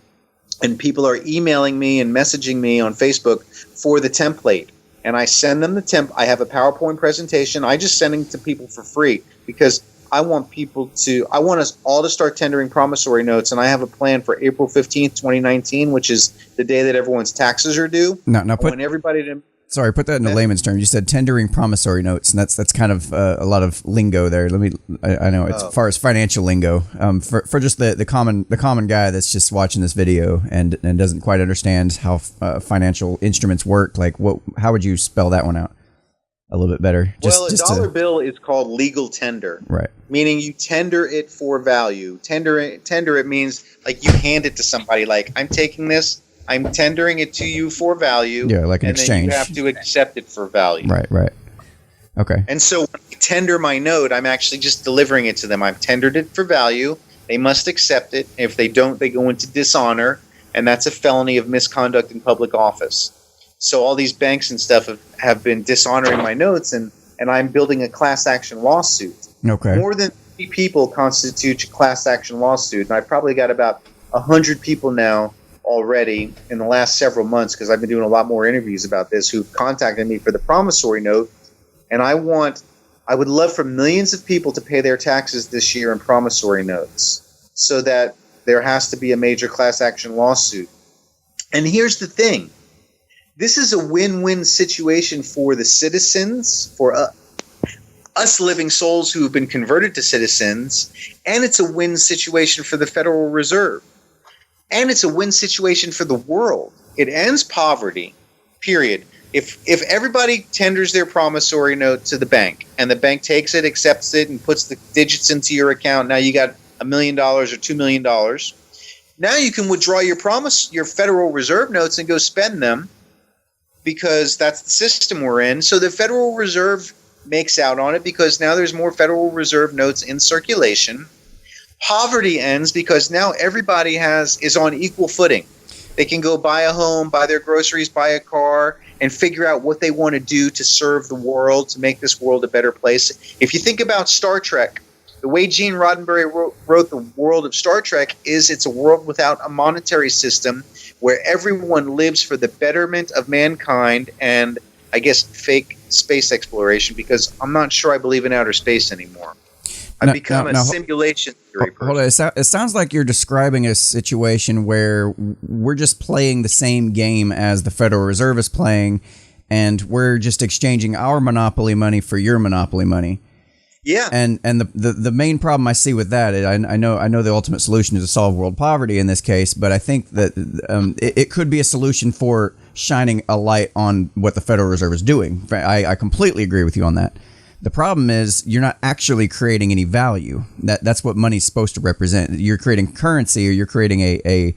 and people are emailing me and messaging me on Facebook for the template. And I send them the I have a PowerPoint presentation. I just send it to people for free because I want us all to start tendering promissory notes, and I have a plan for April 15th, 2019, which is the day that everyone's taxes are due. Now I want everybody to Sorry, put that into layman's terms. You said tendering promissory notes, and that's kind of a lot of lingo there. I know it's as far as financial lingo. For just the common guy that's just watching this video and doesn't quite understand how financial instruments work. Like, how would you spell that one out a little bit better? A dollar bill is called legal tender, right? Meaning you tender it for value. Tender it means like you hand it to somebody. Like, I'm taking this. I'm tendering it to you for value. Yeah, like an exchange. And then you have to accept it for value. Right. Okay. And so when I tender my note, I'm actually just delivering it to them. I've tendered it for value. They must accept it. If they don't, they go into dishonor, and that's a felony of misconduct in public office. So all these banks and stuff have been dishonoring my notes, and I'm building a class action lawsuit. Okay. More than 3 people constitute a class action lawsuit, and I've probably got about 100 people now already in the last several months, because I've been doing a lot more interviews about this, who've contacted me for the promissory note. And I would love for millions of people to pay their taxes this year in promissory notes, so that there has to be a major class action lawsuit. And here's the thing. This is a win-win situation for the citizens, for us living souls who have been converted to citizens, and it's a win situation for the Federal Reserve. And it's a win situation for the world. It ends poverty, period. If everybody tenders their promissory note to the bank, and the bank takes it, accepts it, and puts the digits into your account, now you got $1 million or $2 million. Now you can withdraw your Federal Reserve notes and go spend them, because that's the system we're in. So the Federal Reserve makes out on it, because now there's more Federal Reserve notes in circulation. Poverty ends because now everybody is on equal footing. They can go buy a home, buy their groceries, buy a car, and figure out what they want to do to serve the world, to make this world a better place. If you think about Star Trek, the way Gene Roddenberry wrote the world of Star Trek is it's a world without a monetary system, where everyone lives for the betterment of mankind and, I guess, fake space exploration, because I'm not sure I believe in outer space anymore. I've become a simulation theory person. Hold on. It sounds like you're describing a situation where we're just playing the same game as the Federal Reserve is playing, and we're just exchanging our monopoly money for your monopoly money. Yeah. And the main problem I see with that, I know the ultimate solution is to solve world poverty in this case, but I think that it could be a solution for shining a light on what the Federal Reserve is doing. I completely agree with you on that. The problem is you're not actually creating any value. That's what money's supposed to represent. You're creating currency, or you're creating a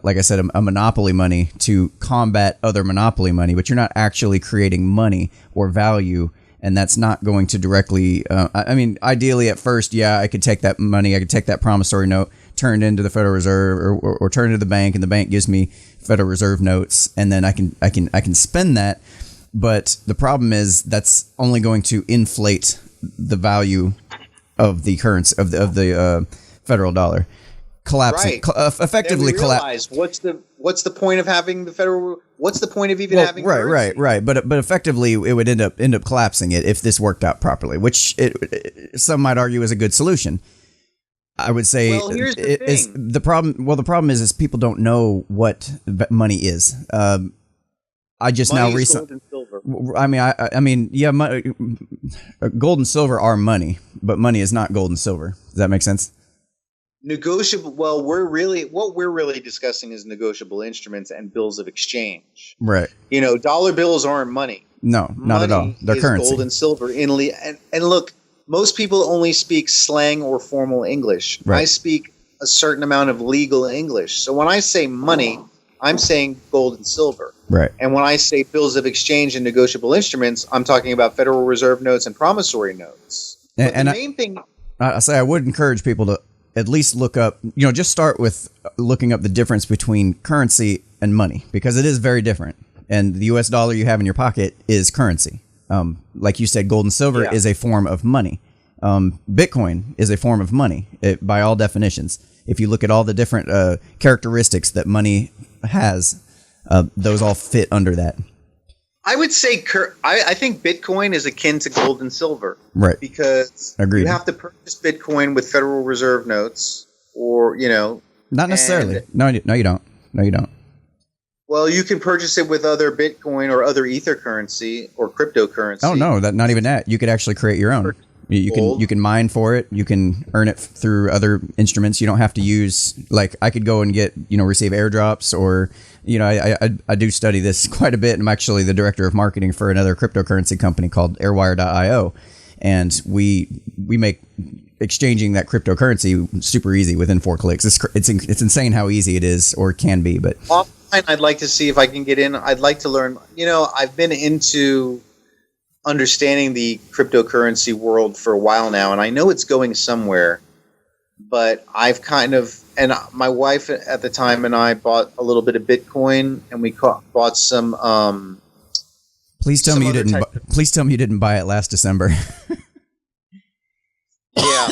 like I said, a monopoly money to combat other monopoly money, but you're not actually creating money or value, and that's not going to directly. I mean, ideally, at first, yeah, I could take that money, I could take that promissory note, turn it into the Federal Reserve, or turn it to the bank, and the bank gives me Federal Reserve notes, and then I can spend that. But the problem is that's only going to inflate the value of the currency of the federal dollar, collapsing, effectively collapse. What's the point of having the federal? What's the point of even having? Right. But effectively, it would end up collapsing it if this worked out properly, which some might argue is a good solution. I would say here's the thing. The problem is people don't know what money is. I just money now recently. Gold and silver. I mean, yeah, gold and silver are money, but money is not gold and silver. Does that make sense? Negotiable. Well, what we're really discussing is negotiable instruments and bills of exchange. Right. Dollar bills aren't money. No, not at all. They're currency. Gold and silver. And look, most people only speak slang or formal English. Right. I speak a certain amount of legal English. So when I say money, I'm saying gold and silver. Right. And when I say bills of exchange and negotiable instruments, I'm talking about Federal Reserve notes and promissory notes. And the main thing... I say I would encourage people to at least look up, just start with looking up the difference between currency and money, because it is very different. And the US dollar you have in your pocket is currency. Like you said, gold and silver is a form of money. Bitcoin is a form of money by all definitions. If you look at all the different characteristics that money has, those all fit under that. I would say I think Bitcoin is akin to gold and silver. Right. Because Agreed. You have to purchase Bitcoin with Federal Reserve notes, or, Not necessarily. No, you don't. No, you don't. Well, you can purchase it with other Bitcoin or other Ether currency or cryptocurrency. Oh no, not even that. You could actually create your own. You can mine for it. You can earn it through other instruments. You don't have to use, like, I could go and get, receive airdrops, or I do study this quite a bit. I'm actually the director of marketing for another cryptocurrency company called Airwire.io, and we make exchanging that cryptocurrency super easy within 4 clicks. It's insane how easy it is, or can be. But offline, I'd like to see if I can get in. I'd like to learn. I've been into understanding the cryptocurrency world for a while now, and I know it's going somewhere, but I've and my wife at the time and I bought a little bit of Bitcoin, and we bought some. Please tell me you didn't. Please tell me you didn't buy it last December. Yeah.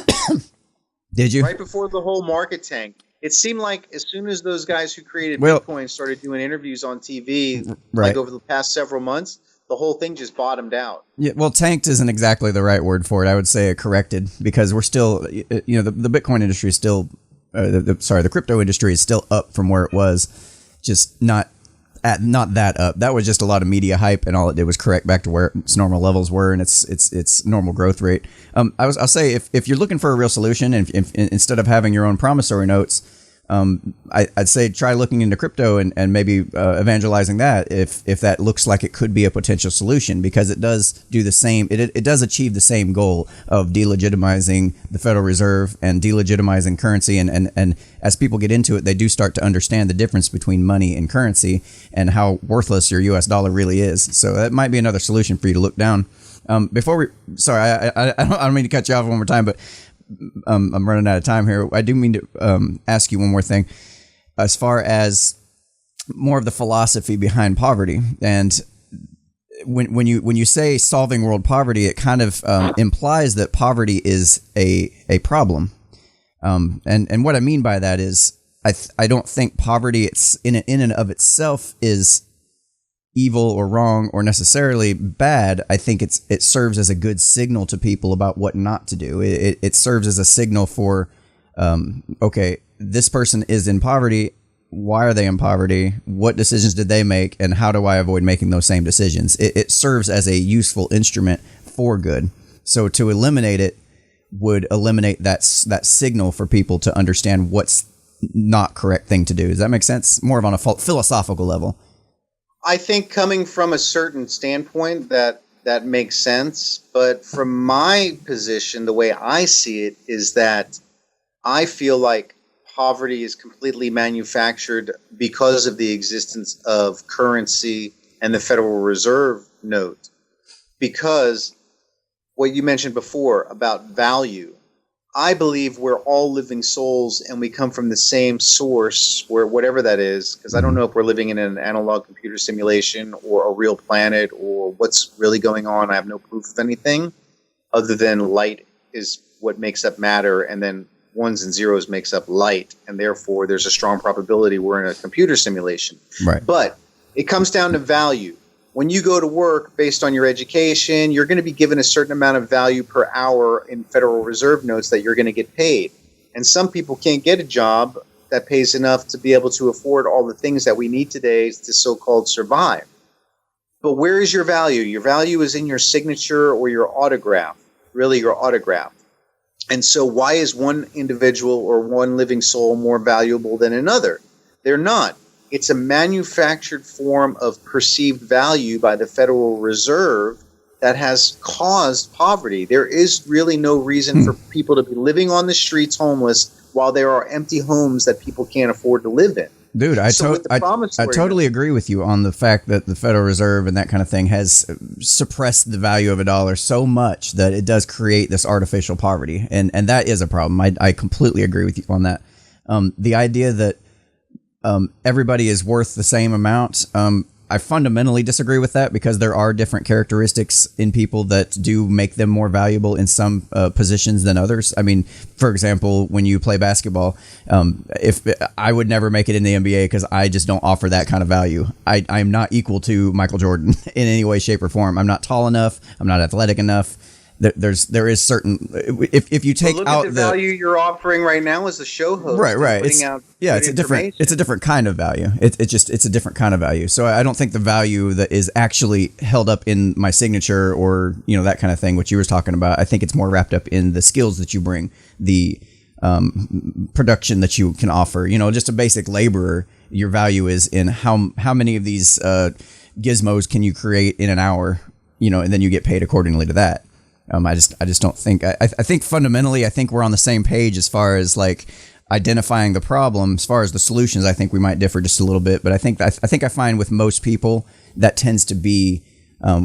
Did you? Right before the whole market tank. It seemed like as soon as those guys who created Bitcoin started doing interviews on TV, like over the past several months, the whole thing just bottomed out. Yeah, well, tanked isn't exactly the right word for it. I would say it corrected, because we're still, the Bitcoin industry is still, the crypto industry is still up from where it was, just not that up. That was just a lot of media hype, and all it did was correct back to where its normal levels were and its normal growth rate. I'll say if you're looking for a real solution, and if instead of having your own promissory notes, I'd say try looking into crypto and maybe evangelizing that if that looks like it could be a potential solution, because it does do the same. It does achieve the same goal of delegitimizing the Federal Reserve and delegitimizing currency. And as people get into it, they do start to understand the difference between money and currency and how worthless your U.S. dollar really is. So that might be another solution for you to look down. I don't mean to cut you off one more time, but I'm running out of time here. I do mean to ask you one more thing, as far as more of the philosophy behind poverty. And when you say solving world poverty, it kind of implies that poverty is a problem. And what I mean by that is I don't think poverty in and of itself is evil or wrong or necessarily bad. I think it serves as a good signal to people about what not to do. It serves as a signal for, okay, this person is in poverty. Why are they in poverty? What decisions did they make? And how do I avoid making those same decisions? It serves as a useful instrument for good. So to eliminate it would eliminate that signal for people to understand what's not correct thing to do. Does that make sense? More of on a philosophical level. I think coming from a certain standpoint that makes sense, but from my position, the way I see it is that I feel like poverty is completely manufactured because of the existence of currency and the Federal Reserve note. Because what you mentioned before about value, I believe we're all living souls and we come from the same source, where whatever that is, because I don't know if we're living in an analog computer simulation or a real planet or what's really going on. I have no proof of anything other than light is what makes up matter, and then ones and zeros makes up light, and therefore there's a strong probability we're in a computer simulation. Right. But it comes down to value. When you go to work based on your education, you're going to be given a certain amount of value per hour in Federal Reserve notes that you're going to get paid. And some people can't get a job that pays enough to be able to afford all the things that we need today to so-called survive. But where is your value? Your value is in your signature or your autograph, really your autograph. And so why is one individual or one living soul more valuable than another? They're not. It's a manufactured form of perceived value by the Federal Reserve that has caused poverty. There is really no reason for people to be living on the streets homeless while there are empty homes that people can't afford to live in. Dude, I totally agree with you on the fact that the Federal Reserve and that kind of thing has suppressed the value of a dollar so much that it does create this artificial poverty. And that is a problem. I completely agree with you on that. The idea that everybody is worth the same amount. I fundamentally disagree with that, because there are different characteristics in people that do make them more valuable in some positions than others. I mean, for example, when you play basketball, if I would never make it in the NBA because I just don't offer that kind of value. I'm not equal to Michael Jordan in any way, shape, or form. I'm not tall enough. I'm not athletic enough. there is certain, if you take look out at the value you're offering right now as a show host, right. Putting out It's a different kind of value. It's a different kind of value. So I don't think the value that is actually held up in my signature or that kind of thing, which you were talking about. I think it's more wrapped up in the skills that you bring, the production that you can offer. Just a basic laborer. Your value is in how many of these gizmos can you create in an hour, and then you get paid accordingly to that. I just don't think, I think fundamentally, I think we're on the same page as far as like identifying the problem. As far as the solutions, I think we might differ just a little bit, but I think I find with most people that tends to be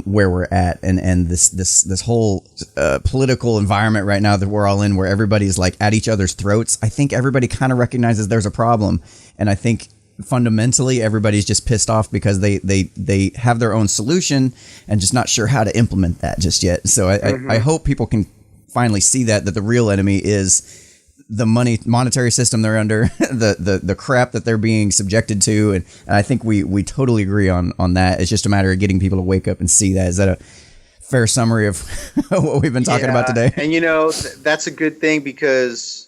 where we're at, and this whole political environment right now that we're all in, where everybody's like at each other's throats. I think everybody kind of recognizes there's a problem, and I think fundamentally everybody's just pissed off because they have their own solution and just not sure how to implement that just yet. So I hope people can finally see that the real enemy is the monetary system they're under, the crap that they're being subjected to, and I think we totally agree on that. It's just a matter of getting people to wake up and see that. Is that a fair summary of what we've been talking about today? And that's a good thing, because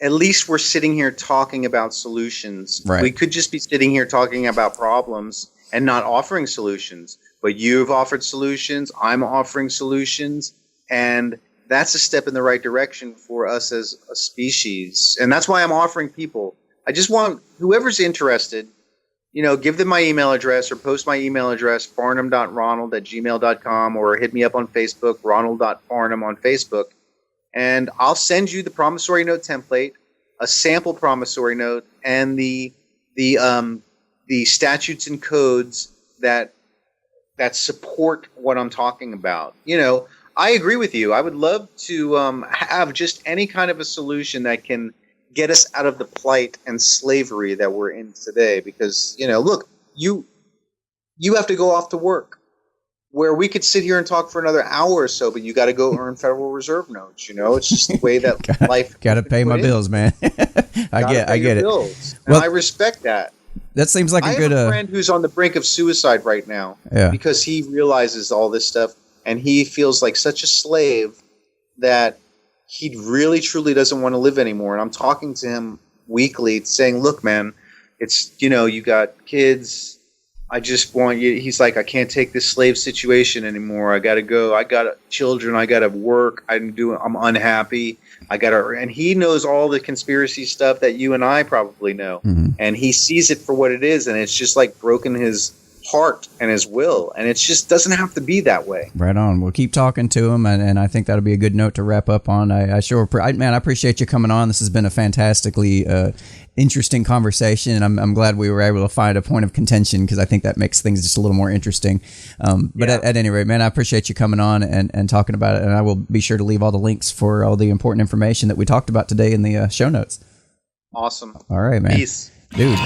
at least we're sitting here talking about solutions. Right. We could just be sitting here talking about problems and not offering solutions. But you've offered solutions, I'm offering solutions, and that's a step in the right direction for us as a species. And that's why I'm offering people. I just want whoever's interested, give them my email address or post my email address, farnham.ronald@gmail.com, or hit me up on Facebook, ronald.farnham on Facebook. And I'll send you the promissory note template, a sample promissory note, and the statutes and codes that support what I'm talking about. I agree with you. I would love to have just any kind of a solution that can get us out of the plight and slavery that we're in today. Because look, you have to go off to work, where we could sit here and talk for another hour or so, but you got to go earn Federal Reserve notes. It's just the way that life. Got to pay my bills, man. I get it. Bills. And I respect that. That seems like a good. I have a friend who's on the brink of suicide right now, because he realizes all this stuff, and he feels like such a slave that he really truly doesn't want to live anymore. And I'm talking to him weekly, saying, "Look, man, it's you got kids. I just want you." He's like, "I can't take this slave situation anymore. I got to go. I got children. I got to work. I'm unhappy. And he knows all the conspiracy stuff that you and I probably know. Mm-hmm. And he sees it for what it is. And it's just like broken his heart and his will. And it just doesn't have to be that way. Right on. We'll keep talking to him. And I think that'll be a good note to wrap up on. I appreciate you coming on. This has been a fantastically interesting conversation, and I'm glad we were able to find a point of contention, because I think that makes things just a little more interesting. But at any rate, man, I appreciate you coming on and talking about it, and I will be sure to leave all the links for all the important information that we talked about today in the show notes. Awesome. All right, man. Peace. Dude.